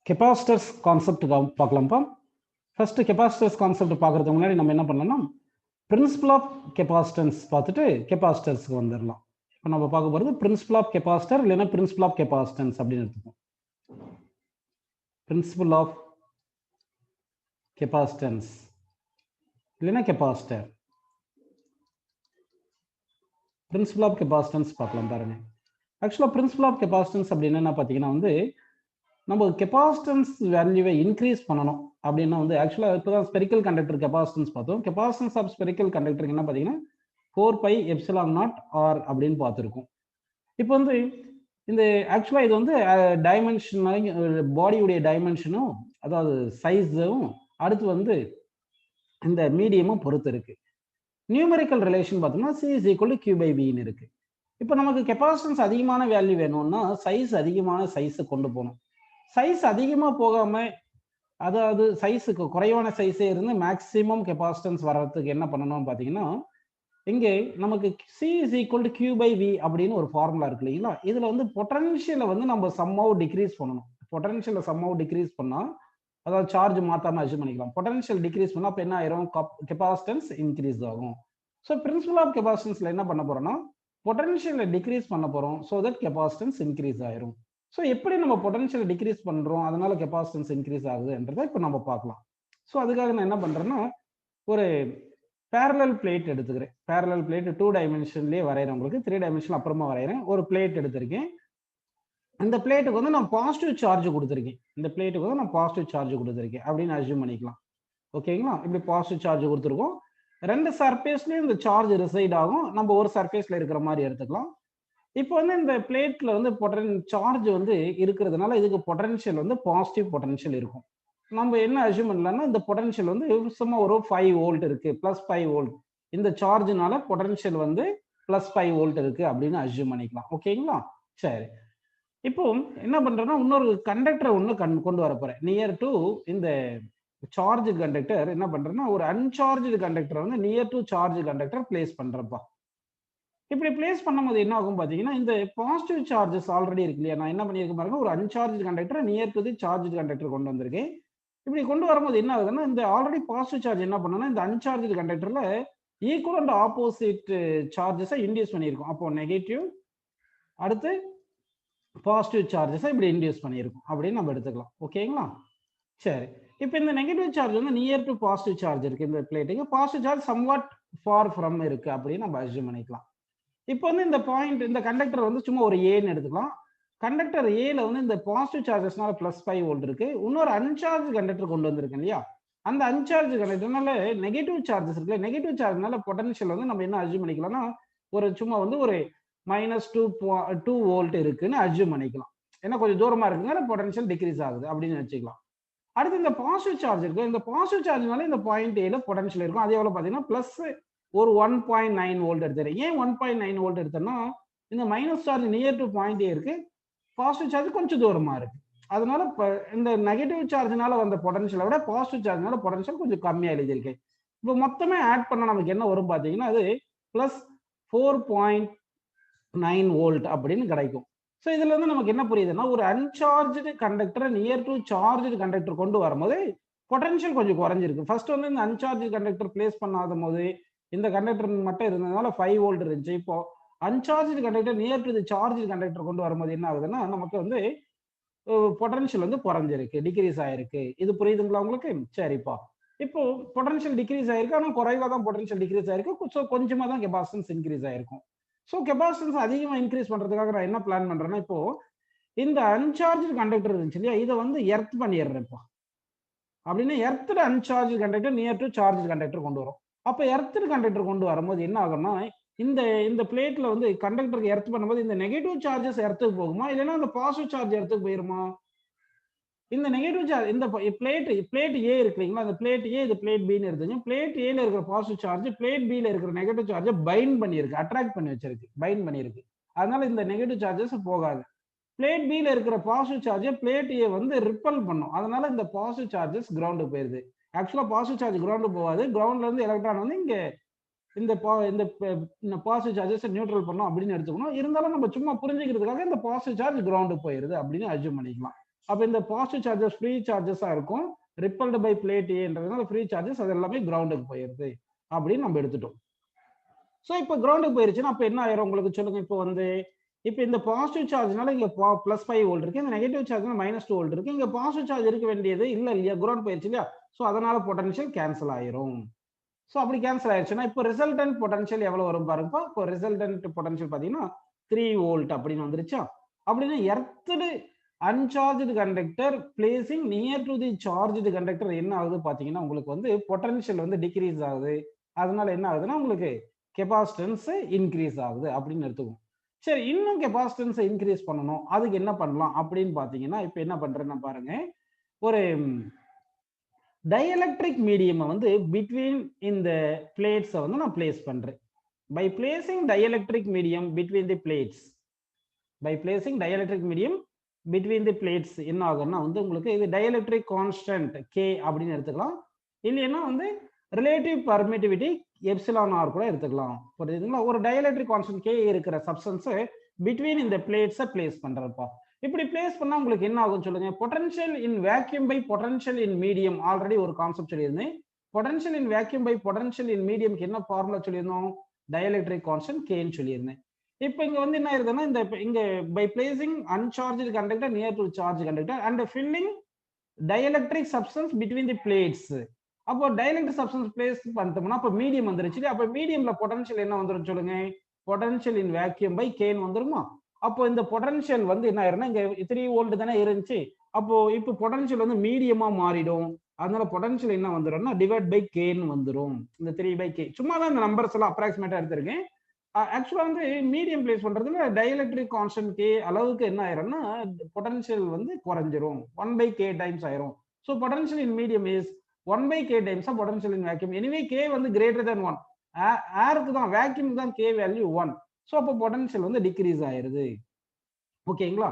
Capacitors concept பார்க்கலாம்ப்பா. First capacitors concept பார்க்கறதுக்கு முன்னாடி நம்ம என்ன பண்ணலாம்னா பிரின்சிபல் ஆஃப் கெபாசிட்டன்ஸ் பார்த்துட்டு கெபாசிட்டர்ஸ்க்கு வந்துடலாம். இப்போ நம்ம பார்க்க போகிறது பிரின்சிபல் ஆஃப் கெபாசிட்டர் இல்லைன்னா பிரின்சிபல் ஆஃப் கெபாசிட்டன்ஸ் அப்படின்னு எடுத்துப்போம். பிரின்சிபல் ஆஃப் கெபாசிட்டன்ஸ் இல்லைன்னா கெபாசிட்டர். பிரின்சிபல் ஆஃப் கெபாசிட்டன்ஸ் பார்க்கலாம் பாருங்க. ஆக்சுவலாக பிரின்சிபல் ஆஃப் கெபாசிட்டன்ஸ் அப்படின்னு என்ன பார்த்தீங்கன்னா நம்ம கெபாசிட்டன்ஸ் வேல்யூவை இன்க்ரீஸ் பண்ணணும் அப்படின்னா ஆக்சுவலாக இப்போ தான் ஸ்பெரிக்கல் கண்டக்டர் கெபாசிட்டன்ஸ் பார்த்தோம். கெபாசிட்டன்ஸ் ஆஃப் ஸ்பெரிக்கல் கண்டக்டருக்கு என்ன பார்த்தீங்கன்னா 4πε0 r அப்படின்னு பார்த்துருக்கோம். இப்போ இந்த ஆக்சுவலாக இது டைமென்ஷன் பாடியுடைய டைமென்ஷனும் அதாவது சைஸும் அடுத்து இந்த மீடியமும் பொறுத்து இருக்கு. நியூமெரிக்கல் ரிலேஷன் பார்த்தோம்னா c = q/v இருக்கு. இப்போ நமக்கு கெபாசிட்டன்ஸ் அதிகமான வேல்யூ வேணும்னா சைஸ் அதிகமான சைஸை கொண்டு போகணும். சைஸ் அதிகமாக போகாமல் அதாவது சைஸுக்கு குறைவான சைஸே இருந்து மேக்சிமம் கெபாசிட்டன்ஸ் வர்றதுக்கு என்ன பண்ணணும்னு பார்த்தீங்கன்னா இங்கே நமக்கு c = q/v அப்படின்னு ஒரு ஃபார்முலா இருக்கு இல்லைங்களா. இதில் பொட்டன்ஷியலை நம்ம சம்ஹவ் டிக்ரீஸ் பண்ணணும். பொட்டன்ஷியலை சம்ஹவ் டிக்ரீஸ் பண்ணால் அதாவது சார்ஜ் மாற்றாமல் அச்சீவ் பண்ணிக்கலாம். பொட்டன்ஷியல் டிக்ரீஸ் பண்ணால் அப்போ என்ன ஆயிரும், கெபாசிட்டன்ஸ் இன்க்ரீஸ் ஆகும். ஸோ பிரின்சிபல் ஆஃப் கெபாசிட்டன்ஸில் என்ன பண்ண போகிறோம்னா பொட்டன்ஷியலை டிக்ரீஸ் பண்ண போகிறோம். ஸோ தட் கெபாசிட்டன்ஸ் இன்க்ரீஸ் ஆயிரும். ஸோ எப்படி நம்ம பொட்டன்ஷியலை டிக்ரீஸ் பண்ணுறோம் அதனால கெபாசிட்டன்ஸ் இன்க்ரீஸ் ஆகுதுன்றதை இப்போ நம்ம பார்க்கலாம். ஸோ அதுக்காக நான் என்ன பண்ணுறேன்னா ஒரு பேரலல் பிளேட் எடுத்துக்கிறேன். பேரலல் பிளேட் 2 டைமென்ஷன்லேயே வரைகிறேன். உங்களுக்கு 3 டைமென்ஷன் அப்புறமா வரைகிறேன். ஒரு பிளேட் எடுத்திருக்கேன். இந்த பிளேட்டுக்கு நான் பாசிட்டிவ் சார்ஜ் கொடுத்துருக்கேன். இந்த பிளேட்டுக்கு நான் பாசிட்டிவ் சார்ஜ் கொடுத்துருக்கேன் அப்படின்னு அஸ்யூம் பண்ணிக்கலாம். ஓகேங்களா. இப்படி பாசிட்டிவ் சார்ஜ் கொடுத்துருக்கோம். 2 சர்ஃபேஸ்லயும் இந்த சார்ஜ் ரிசைட் ஆகும். நம்ம ஒரு சர்ஃபேஸ்ல இருக்கிற மாதிரி எடுத்துக்கலாம். இப்போ இந்த பிளேட்ல சார்ஜ் இருக்கிறதுனால இதுக்கு பொட்டன்ஷியல் பாசிட்டிவ் பொட்டன்ஷியல் இருக்கும். நம்ம என்ன அஸ்யூம் பண்ணலாம்னா இந்த பொட்டன்ஷியல் சும்மா ஒரு 5 வோல்ட் இருக்கு, +5 வோல்ட். இந்த சார்ஜ்னால பொட்டன்ஷியல் +5 வோல்ட் இருக்கு அப்படின்னு அஸ்யூம் பண்ணிக்கலாம். ஓகேங்களா. சரி, இப்போ என்ன பண்றேன்னா இன்னொரு கண்டக்டரை கொண்டு வர போறேன். நியர் டு இந்த சார்ஜ் கண்டக்டர் என்ன பண்றேன்னா ஒரு uncharge conductor near to charge conductor place பண்றப்பா. இப்படி பிளேஸ் பண்ணும்போது என்ன ஆகும் பாத்தீங்கன்னா இந்த பாசிட்டிவ் சார்ஜஸ் ஆல்ரெடி இருக்கு இல்லையா. நான் என்ன பண்ணியிருக்கேன் பாருங்க, ஒரு uncharge conductor near to the charge conductor கொண்டு வந்திருக்கேன். இப்படி கொண்டு வரும்போது என்ன ஆகுதுன்னா இந்த ஆல்ரெடி பாசிட்டிவ் சார்ஜ் என்ன பண்ணனா இந்த அன்சார்ஜ் கண்டக்டர்ல ஈக்குவல் அண்ட் ஆப்போசிட் சார்ஜஸை இன்டியூஸ் பண்ணியிருக்கோம். அப்போ நெகட்டிவ் அடுத்து பாசிட்டிவ் சார்ஜஸை இப்படி இன்டியூஸ் பண்ணியிருக்கோம் அப்படின்னு நம்ம எடுத்துக்கலாம். ஓகேங்களா. சரி, இப்போ இந்த negative charge near to positive charge இருக்கு. இந்த பிளேட்டுக்கு positive charge somewhat for from இருக்கு அப்படின்னு நம்ம அஸ்யூம் பண்ணிக்கலாம். இப்போ இந்த பாயிண்ட் இந்த கண்டக்டர் சும்மா ஒரு ஏன்னு எடுத்துக்கலாம். கண்டக்டர் ஏல இந்த பாசிட்டிவ் சார்ஜஸ்னால +5 வோல்ட் இருக்கு. இன்னொரு அன்சார்ஜ் கண்டக்டர் கொண்டு வந்திருக்கேன் இல்லையா. அந்த அன்சார்ஜ் கண்டக்டர்னால நெகட்டிவ் சார்ஜஸ் இருக்குல்ல, நெகட்டிவ் சார்ஜ்னால பொட்டன்ஷியல் நம்ம என்ன அஸ்யூம் பண்ணிக்கலாம்னா ஒரு சும்மா ஒரு -2 வோல்ட் இருக்குன்னு அஸ்யூம் பண்ணிக்கலாம். ஏன்னா கொஞ்சம் தூரமா இருக்குங்க, பொட்டன்ஷியல் டிக்ரீஸ் ஆகுது அப்படின்னு வச்சுக்கலாம். அடுத்து இந்த பாசிட்டிவ் சார்ஜ் இருக்கு. இந்த பாசிட்டிவ் சார்ஜ்னால இந்த பாயிண்ட் ஏல பொட்டன்ஷியல் இருக்கும். அதே எவ்வளவு பாத்தீங்கன்னா +1.9 வோல்ட் எடுத்துறேன். ஏன் 1.9 வோல்ட் எடுத்தேன்னா இந்த minus charge near to point ஏ இருக்கு, பாசிட்டிவ் சார்ஜ் கொஞ்சம் தூரமா இருக்கு. அதனால இந்த நெகட்டிவ் சார்ஜ்னால வந்த பொட்டன்ஷியலை விட பாசிட்டிவ் சார்ஜ்னால பொட்டன்ஷியல் கொஞ்சம் கம்மியா எழுதியிருக்கேன். இப்போ மொத்தமே ஆட் பண்ண நமக்கு என்ன வரும் பாத்தீங்கன்னா அது +4.9 வோல்ட் அப்படின்னு கிடைக்கும். ஸோ இதுல நமக்கு என்ன புரியுதுன்னா ஒரு அன்சார்ஜ்டு கண்டக்டரை நியர் டு சார்ஜ்டு கண்டக்டர் கொண்டு வரும்போது பொட்டன்ஷியல் கொஞ்சம் குறைஞ்சிருக்கு. ஃபர்ஸ்ட் இந்த அன்சார்ஜ் கண்டக்டர் பிளேஸ் பண்ணாத போது இந்த கண்டக்டர் மட்டும் இருந்ததுனால 5 வோல்ட் இருந்துச்சு. இப்போ அன்சார்ஜ் conductor near to the charge conductor கொண்டு வரும்போது என்ன ஆகுதுன்னா நமக்கு பொட்டன்ஷியல் குறைஞ்சிருக்கு, டிக்ரீஸ் ஆயிருக்கு. இது புரியுதுங்களா உங்களுக்கு? சரிப்பா. இப்போ பொட்டன்ஷியல் டிக்ரீஸ் ஆயிருக்கு, ஆனால் குறைவா தான் பொட்டன்ஷியல் டிக்ரீஸ் ஆயிருக்கு. ஸோ கொஞ்சமா தான் கெபாசிட்டன்ஸ் இன்க்ரீஸ் ஆயிருக்கும். ஸோ கெபாசிட்டன்ஸ் அதிகமாக இன்க்ரீஸ் பண்றதுக்காக நான் என்ன பிளான் பண்றேன்னா இப்போ இந்த அன்சார்ஜ் கண்டக்டர் இருந்துச்சு இல்லையா, இதை எர்த் பண்ணிடுறேன் இப்போ. அப்படின்னா earthed uncharge conductor near to charge conductor கொண்டு வரும். அப்போ எர்த்டு கண்டக்டர் கொண்டு வரும்போது என்ன ஆகும்னா இந்த பிளேட்ல கண்டக்டருக்கு எர்த் பண்ணும்போது இந்த நெகட்டிவ் சார்ஜஸ் எர்த்துக்கு போகுமா இல்லைன்னா இந்த பாசிட்டிவ் சார்ஜ் எர்த்துக்கு போயிருமா? இந்த நெகட்டிவ் சார்ஜ் இந்த பிளேட் ஏ இருக்கு இல்லைங்களா, அந்த பிளேட் ஏ இது பிளேட் பின்னு எடுத்துங்க. பிளேட் ஏல இருக்கிற பாசிட்டிவ் சார்ஜ் பிளேட் பில இருக்கிற நெகட்டிவ் சார்ஜை பைண்ட் பண்ணியிருக்கு, அட்ராக்ட் பண்ணி வச்சிருக்கு, பைண்ட் பண்ணியிருக்கு. அதனால இந்த நெகட்டிவ் சார்ஜஸ் போகாது. பிளேட் பில இருக்கிற பாசிட்டிவ் சார்ஜை பிளேட் ஏ ரிப்பல் பண்ணும். அதனால இந்த பாசிட்டிவ் சார்ஜஸ் கிரவுண்டுக்கு போயிருது. ஆக்சுவலா பாசிட்டிவ் சார்ஜ் கிரவுண்டு போகாது. கிரவுண்ட்ல இருந்து எலக்ட்ரான் இங்க இந்த பாசிட்டிவ் சார்ஜஸ் நியூட்ரல் பண்ணும் அப்படின்னு எடுத்துக்கணும். இருந்தாலும் நம்ம சும்மா புரிஞ்சுக்கிறதுக்காக இந்த பாசிட்டிவ் சார்ஜ் கிரவுண்டு போயிருது அப்படின்னு அஸ்யூம் பண்ணிக்கலாம். அப்போ இந்த பாசிட்டிவ் சார்ஜஸ் ஃப்ரீ சார்ஜஸா இருக்கும், repelled by plate ஏன்றதுனால free charges அது எல்லாமே கிரவுண்டுக்கு போயிருது அப்படின்னு நம்ம எடுத்துட்டோம். ஸோ இப்போ கிரவுண்டுக்கு போயிருச்சுன்னா அப்போ என்ன ஆயிரும் உங்களுக்கு சொல்லுங்க. இப்போ வந்து இப்போ இந்த பாசிட்டிவ் சார்ஜ்னால இங்க +5 வோல்ட் இருக்கு, இந்த நெகட்டிவ் சார்ஜ்னால -2 வோல்ட் இருக்கு. இங்க பாசிட்டிவ் சார்ஜ் இருக்க வேண்டியது இல்ல இல்லையா, கிரவுண்ட் போயிருச்சு இல்லையா. ஸோ அதனால பொட்டன்ஷியல் கேன்சல் ஆயிரும். ஸோ அப்படி கேன்சல் ஆயிடுச்சுன்னா இப்போ ரிசல்டன்ட் பொட்டன்ஷியல் எவ்வளவு வரும் பாருங்க. இப்போ ரிசல்டன்ட் பொட்டன்ஷியல் பார்த்தீங்கன்னா 3 வோல்ட் அப்படின்னு வந்துருச்சா. அப்படின்னா earthed uncharged conductor placing near to the charged conductor என்ன ஆகுது பார்த்தீங்கன்னா உங்களுக்கு வந்து பொட்டன்ஷியல் வந்து டிக்ரீஸ் ஆகுது. அதனால என்ன ஆகுதுன்னா உங்களுக்கு கெபாசிட்டன்ஸ் இன்க்ரீஸ் ஆகுது அப்படின்னு எடுத்துக்கும். சரி, இன்னும் கெபாசிட்டன்ஸ் இன்க்ரீஸ் பண்ணணும், அதுக்கு என்ன பண்ணலாம் அப்படின்னு பார்த்தீங்கன்னா இப்போ என்ன பண்றேன்னா பாருங்க, ஒரு டைஎலக்ட்ரிக் மீடியம் வந்து பிட்வீன் இந்த பிளேட்ஸை வந்து நான் பிளேஸ் பண்றேன். By placing dielectric medium between the plates, by placing dielectric medium between the plates என்ன ஆகும்னா வந்து உங்களுக்கு இது டைஎலக்ட்ரிக் கான்ஸ்டன்ட் கே அப்படின்னு எடுத்துக்கலாம். இல்லைன்னா வந்து ரிலேட்டிவ் பர்மிட்டிவிட்டி எப்சிலான் ஆர் கூட எடுத்துக்கலாம். புரியுதுங்களா. ஒரு டைஎலக்ட்ரிக் கான்ஸ்டன்ட் கே இருக்கிற சப்ஸ்டன்ஸை பிட்வீன் இந்த பிளேட்ஸை பிளேஸ் பண்றப்பா. இப்படி பிளேஸ் பண்ணா உங்களுக்கு என்ன ஆகும் சொல்லுங்க. Potential in vacuum by potential in medium already ஒரு கான்செப்ட் சொல்லியிருந்தேன். Potential in vacuum by potential in மீடியம்க்கு என்ன ஃபார்முலா சொல்லியிருந்தோம், டைஎலக்ட்ரிக் கான்ஸ்டன்ட் கேன்னு சொல்லியிருந்தேன். இப்போ இங்க வந்து என்ன ஆயிருதுன்னா இந்த இங்க by placing uncharged conductor near to charge conductor and filling dielectric substance between the plates. அப்போ டைஎலக்ட்ரிக் சப்ஸ்டன்ஸ் பிளேஸ் பண்ணிட்டோம்னா அப்போ மீடியம் வந்துருச்சு. அப்போ மீடியம்ல பொட்டன்ஷியல் என்ன வந்துரும் சொல்லுங்க, பொட்டன்ஷியல் இன் வேக்யூம் பை கேன்னு வந்துருமா. அப்போ இந்த பொட்டன்ஷியல் வந்து என்ன ஆயிரும்னா இங்க 3 வோல்ட் தானே இருந்துச்சு, அப்போ இப்போ பொட்டன்ஷியல் வந்து மீடியமா மாறிடும். அதனால பொட்டன்ஷியல் என்ன வந்துரும்னா டிவைட் பை கேன்னு வந்துரும். இந்த 3/k சும்மா தான் இந்த நம்பர்ஸ் எல்லாம் அப்ராக்சிமேட்டா எடுத்திருக்கேன். ஆக்சுவலா வந்து மீடியம் பிளேஸ் பண்றதுல டைஎலக்ட்ரிக் கான்ஸ்டன்ட் கே அளவுக்கு என்ன ஆயிரும்னா பொட்டன்ஷியல் வந்து குறைஞ்சிரும், 1/k டைம்ஸ் ஆயிரும். So potential in medium is 1/k times of potential in vacuum. Anyway K வந்து கிரேட்டர் தேன் 1, ஏருக்கு தான் வேக்யூம் தான் கே வேல்யூ 1. ஸோ அப்போ பொட்டன்ஷியல் வந்து டிக்ரீஸ் ஆயிருது. ஓகேங்களா.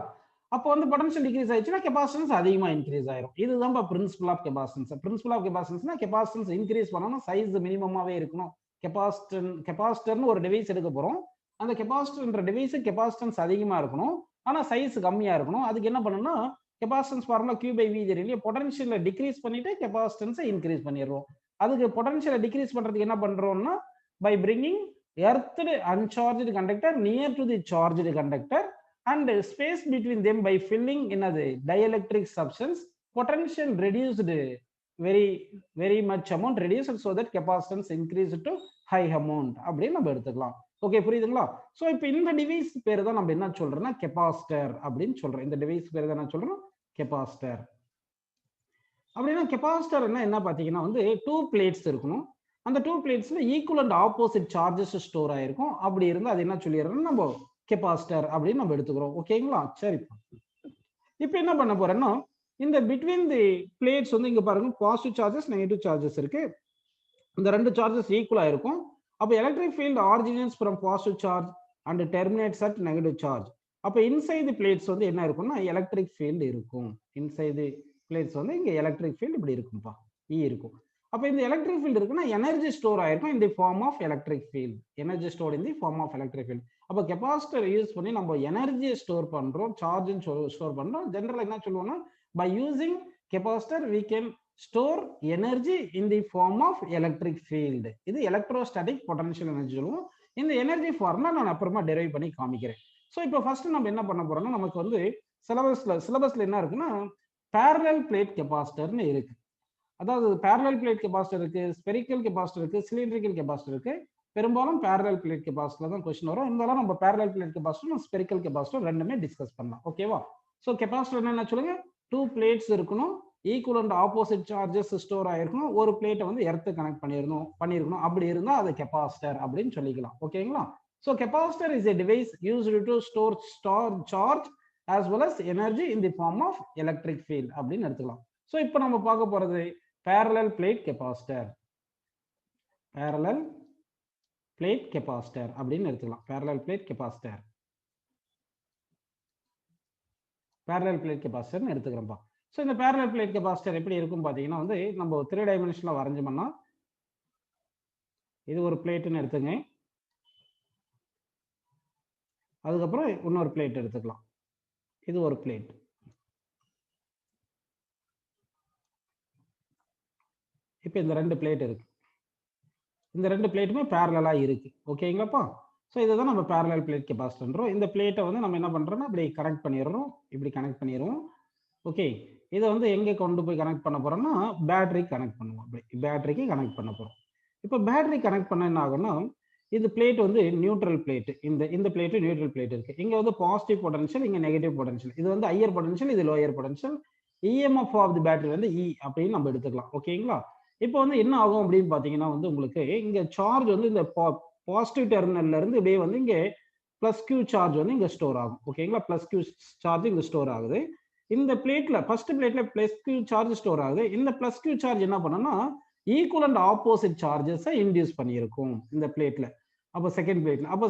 அப்போ வந்து பொட்டன்ஷியல் டிக்ரீஸ் ஆயிடுச்சுன்னா கெபாசிட்டன்ஸ் அதிகமா இன்க்ரீஸ் ஆயிரும். இதுதான் principle of capacitance. Principle of கெபாசிட்டன்ஸ்னா கெபாசிட்டன்ஸ் இன்க்ரீஸ் பண்ணணும், சைஸ் மினிமமாவே இருக்கணும். கெபாசிட்டர்னு ஒரு டிவைஸ் எடுக்க போறோம். அந்த கெபாசிட்டர்ன்ற டிவைஸ் கெபாசிட்டன்ஸ் அதிகமா இருக்கணும், ஆனா சைஸ் கம்மியா இருக்கணும். அதுக்கு என்ன பண்ணணும்னா capacitance formula Q by V தெரியும். பொட்டன்ஷியலை டிக்ரீஸ் பண்ணிட்டு கெபாசிட்டன்ஸை இன்க்ரீஸ் பண்ணிடுறோம். அதுக்கு பொட்டன்ஷியலை டிக்ரீஸ் பண்றதுக்கு என்ன பண்றோம்னா by bringing earthed uncharged conductor near to the charged conductor and space between them by filling என்னது dielectric substance, potential reduced very much amount reduced so that capacitance increased to high amount அப்படின்னு நம்ம எடுத்துக்கலாம். Okay, புரியுதுங்களா. So இப்போ இந்த device பேர் தான் நம்ம என்ன சொல்றோம்னா கெபாசிட்டர் அப்படின்னு சொல்றோம். இந்த டிவைஸ் பேர் தான் என்ன சொல்றோம், கெபாசிட்டர். அப்படின்னா கெபாசிட்டர் என்ன பாத்தீங்கன்னா வந்து 2 பிளேட்ஸ் இருக்கணும். அந்த 2 பிளேட்ஸ்ல equal and opposite charges store ஆயிருக்கும். அப்படி இருந்தா அது என்ன சொல்லிடுறோம் நம்ம கெபாசிட்டர் அப்படின்னு நம்ம எடுத்துக்கிறோம். ஓகேங்களா. சரி, இப்போ என்ன பண்ண போறேன்னா இந்த பிட்வீன் தி பிளேட்ஸ் வந்து இங்க பாருங்க பாசிட்டிவ் சார்ஜஸ் நெகட்டிவ் சார்ஜஸ் இருக்கு. இந்த ரெண்டு சார்ஜஸ் ஈக்குவலா இருக்கும். அப்போ electric field originates from positive charge and terminates at negative charge. அப்போ இன்சைட் தி பிளேட்ஸ் வந்து என்ன இருக்கும்னா எலக்ட்ரிக் ஃபீல்டு இருக்கும். இன்சைட் தி பிளேட்ஸ் வந்து இங்க எலக்ட்ரிக் ஃபீல்டு இப்படி இருக்கும்பா, இருக்கும். அப்போ இந்த எலக்ட்ரிக் ஃபீல்டு இருக்குன்னா எனர்ஜி ஸ்டோர் ஆயிருக்கும் in the form of electric field. Energy store in the form of electric field. அப்போ கெபாசிட்டர் யூஸ் பண்ணி நம்ம எனர்ஜியை ஸ்டோர் பண்றோம், சார்ஜ் ஸ்டோர் பண்றோம். ஜெனரலா என்ன சொல்லுவோம்னா by using capacitor we can store energy in the form of electric field. இது எலக்ட்ரோஸ்டாட்டிக் பொட்டன்ஷியல் எனர்ஜி சொல்லுவோம். இந்த எனர்ஜி ஃபார்முலா நான் அப்புறமா டெரைவ் பண்ணி காமிக்கிறேன். ஸோ இப்போ ஃபர்ஸ்ட் நம்ம என்ன பண்ண போறோம்னா நமக்கு வந்து சிலபஸ்ல என்ன இருக்குன்னா parallel plate கெபாசிட்டர்னு இருக்கு. அதாவது parallel plate கெபாசிட்டர் இருக்கு, ஸ்பெரிக்கல் கெபாசிட்டர் இருக்கு, சிலிண்ட்ரிக்கல் கெபாசிட்டர் இருக்கு. பெரும்பாலும் parallel plate கெபாசிட்டர் தான் क्वेश्चन வரும். இருந்தாலும் நம்ம parallel plate capacitor spherical capacitor ரெண்டுமே டிஸ்கஸ் பண்ணலாம். ஓகேவா. ஸோ கெபாசிட்டர் என்ன சொல்லுங்க, 2 பிளேட்ஸ் இருக்கணும், equal and opposite charges store ஆயிருக்கணும், ஒரு பிளேட்டை வந்து எர்த்து கனெக்ட் பண்ணிருக்கணும். அப்படி இருந்தா அது கெபாசிட்டர் அப்படின்னு சொல்லிக்கலாம். ஓகேங்களா. So capacitor is a device used to store charge as well as energy in the form of electric field அப்படின்னு எடுத்துக்கலாம். ஸோ இப்போ நம்ம பார்க்க போறது parallel plate capacitor. parallel plate capacitor அப்படின்னு எடுத்துக்கலாம். parallel plate capacitor, parallel plate capacitor எடுத்துக்கிறோம்ப்பா. So இந்த parallel plate capacitor எப்படி இருக்கும் பாத்தீங்கன்னா வந்து நம்ம 3 டைமென்ஷன்ல வரைஞ்சோம்னா இது ஒரு பிளேட்னு எடுத்துங்க, அதுக்கப்புறம் இன்னொரு பிளேட் எடுத்துக்கலாம், இது ஒரு பிளேட். இப்போ இந்த 2 பிளேட் இருக்கு, இந்த 2 பிளேட்டுமே பேரலா இருக்கு. ஓகேங்களாப்பா? ஸோ இதை தான் நம்ம பேரலல் பிளேட் கெபாசிட்டர்ன்றோம். இந்த பிளேட்டை வந்து நம்ம என்ன பண்றோம்னா இப்படி கனெக்ட் பண்ணிடுறோம், இப்படி கனெக்ட் பண்ணிடுவோம். ஓகே, இதை வந்து எங்கே கொண்டு போய் கனெக்ட் பண்ண போறோம்னா பேட்டரி கனெக்ட் பண்ணுவோம். அப்படி பேட்டரிக்கு கனெக்ட் பண்ண போறோம். இப்போ பேட்டரி கனெக்ட் பண்ண என்ன ஆகும்னா இந்த பிளேட் வந்து நியூட்ரல் பிளேட், இந்த பிளேட் நியூட்ரல் பிளேட் இருக்கு. இங்க வந்து பாசிட்டிவ் பொட்டன்ஷியல், இங்க நெகட்டிவ் பொட்டன்ஷியல். இது வந்து ஹையர் பொட்டன்ஷியல், இது lower potential. EMF of the battery வந்து இ அப்படின்னு நம்ம எடுத்துக்கலாம். ஓகேங்களா? இப்போ வந்து என்ன ஆகும் அப்படின்னு பாத்தீங்கன்னா வந்து உங்களுக்கு இங்க சார்ஜ் வந்து இந்த பாசிட்டிவ் டெர்மினல்ல இருந்து இப்படியே வந்து இங்க பிளஸ் கியூ சார்ஜ் வந்து இங்க ஸ்டோர் ஆகும். ஓகேங்களா? பிளஸ் கியூ சார்ஜ் இங்க ஸ்டோர் ஆகுது. இந்த பிளேட்ல ஃபர்ஸ்ட் பிளேட்ல பிளஸ் கியூ சார்ஜ் ஸ்டோர் ஆகுது. இந்த பிளஸ் கியூ சார்ஜ் என்ன பண்ணும்னா ஈக்குவல் அண்ட் ஆப்போசிட் சார்ஜஸை இன்டியூஸ் பண்ணியிருக்கும் இந்த பிளேட்ல. அப்போ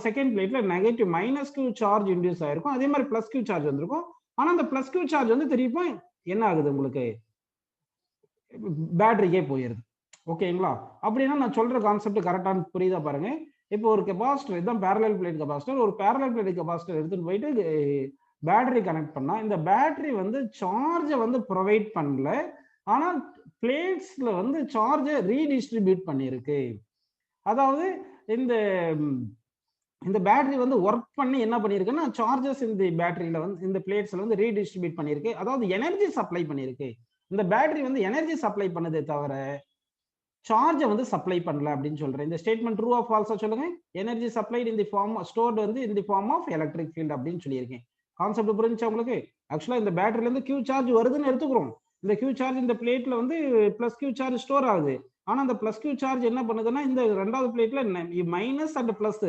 செகண்ட் பிளேட்ல negative minus Q charge induce ஆயிருக்கும். அதே மாதிரி பிளஸ் கியூ சார்ஜ் வந்திருக்கும். ஆனா அந்த பிளஸ் கியூ சார்ஜ் வந்து திருப்பி என்ன ஆகுது உங்களுக்கு பேட்டரிக்கே போயிருது. ஓகேங்களா? அப்படின்னா நான் சொல்ற கான்செப்ட் கரெக்டான புரியுதா பாருங்க. இப்போ ஒரு கெபாசிட்டர், இதுதான் பேரலல் பிளேட் கெபாசிட்டர். ஒரு பேரலல் பிளேட் கெபாசிட்டர் எடுத்துட்டு போயிட்டு பேட்டரி கனெக்ட் பண்ணா இந்த பேட்டரி வந்து சார்ஜை வந்து ப்ரொவைட் பண்ணல, ஆனா பிளேட்ஸ்ல வந்து சார்ஜை ரீடிஸ்ட்ரிபியூட் பண்ணிருக்கு. அதாவது இந்த இந்த பேட்டரி வந்து ஒர்க் பண்ணி என்ன பண்ணிருக்குன்னா சார்ஜஸ் இந்த பேட்டரியில வந்து இந்த பிளேட்ஸ்ல வந்து ரீடிஸ்ட்ரிபியூட் பண்ணிருக்கு. அதாவது எனர்ஜி சப்ளை பண்ணிருக்கு. இந்த பேட்டரி வந்து எனர்ஜி சப்ளை பண்ணதே தவிர சார்ஜை வந்து சப்ளை பண்ணல அப்படின்னு சொல்றேன். இந்த ஸ்டேட்மெண்ட் ட்ரூ ஆஃப் ஃபால்ஸா சொல்லுங்க. Energy supplied in the form stored வந்து in the form of electric field அப்படின்னு சொல்லியிருக்கேன். கான்செப்ட் புரிஞ்சுச்சா உங்களுக்கு? ஆக்சுவலா இந்த பேட்டரியில இருந்து கியூ சார்ஜ் வருதுன்னு எடுத்துக்கிறோம். இந்த கியூ சார்ஜ் இந்த பிளேட்ல வந்து பிளஸ் கியூ சார்ஜ் ஸ்டோர் ஆகுது. ஆனா அந்த பிளஸ் கியூ சார்ஜ் என்ன பண்ணுதுன்னா இந்த ரெண்டாவது பிளேட்ல minus and plus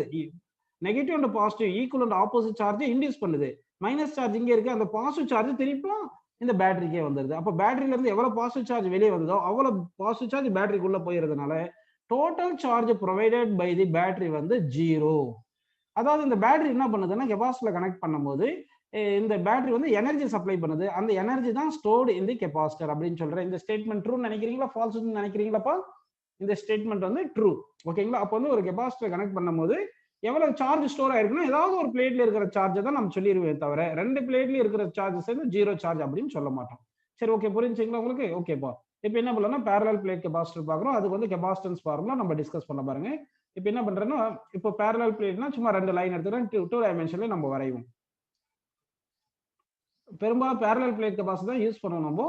negative and positive equal and opposite charge induce பண்ணுது. மைனஸ் சார்ஜ் இங்க இருக்கு, அந்த பாசிட்டிவ் சார்ஜ் திருப்பியும் இந்த பேட்டரிக்கே வந்துருது. அப்ப பேட்டரியில இருந்து எவ்வளவு பாசிட்டிவ் சார்ஜ் வெளியே வந்ததோ அவ்வளவு பாசிட்டிவ் சார்ஜ் பேட்டரிக்குள்ள போயிருந்தனால total charge provided by the battery வந்து 0. அதாவது இந்த பேட்டரி என்ன பண்ணுதுன்னா கெபாசிட்டர்ல கனெக்ட் பண்ணும்போது இந்த பேட்டரி வந்து எனர்ஜி சப்ளை பண்ணுது. அந்த எனர்ஜி தான் ஸ்டோர்டு இன் தி கெபாசிட்டர் அப்படின்னு சொல்றேன். இந்த ஸ்டேட்மெண்ட் ட்ரூ நினைக்கிறீங்களா ஃபால்ஸ்னு நினைக்கிறீங்களாப்பா? இந்த ஸ்டேட்மெண்ட் வந்து ட்ரூ. ஓகேங்களா? அப்போ வந்து ஒரு கெபாசிட்டர் கனெக்ட் பண்ணும்போது எவ்வளவு சார்ஜ் ஸ்டோர் ஆயிருக்குன்னா ஏதாவது ஒரு பிளேட்ல இருக்கிற சார்ஜை தான் நம்ம சொல்லிடுவேன் தவிர 2 பிளேட்லயும் இருக்கிற சார்ஜஸ் வந்து 0 சார்ஜ் அப்படின்னு சொல்ல மாட்டோம். சரி, ஓகே, புரிஞ்சுங்களா உங்களுக்கு? ஓகேப்பா. இப்போ என்ன பண்ணலாம், பேரலல் பிளேட் கெபாசிட்டர் பார்க்குறோம். அதுக்கு வந்து கெபாசிட்டன்ஸ் ஃபார்முலா நம்ம டிஸ்கஸ் பண்ண பாருங்க. இப்போ என்ன பண்றேன்னா இப்போ பேரலல் பிளேட்னா சும்மா 2 லைன் எடுத்துக்கிறேன், 2 டைமென்ஷன்ல நம்ம வரைவோம். பெரும்பாலும் பேரலல் பிளேட் கெபாசிட்டர் தான் யூஸ் பண்ணுவோம் நம்ம.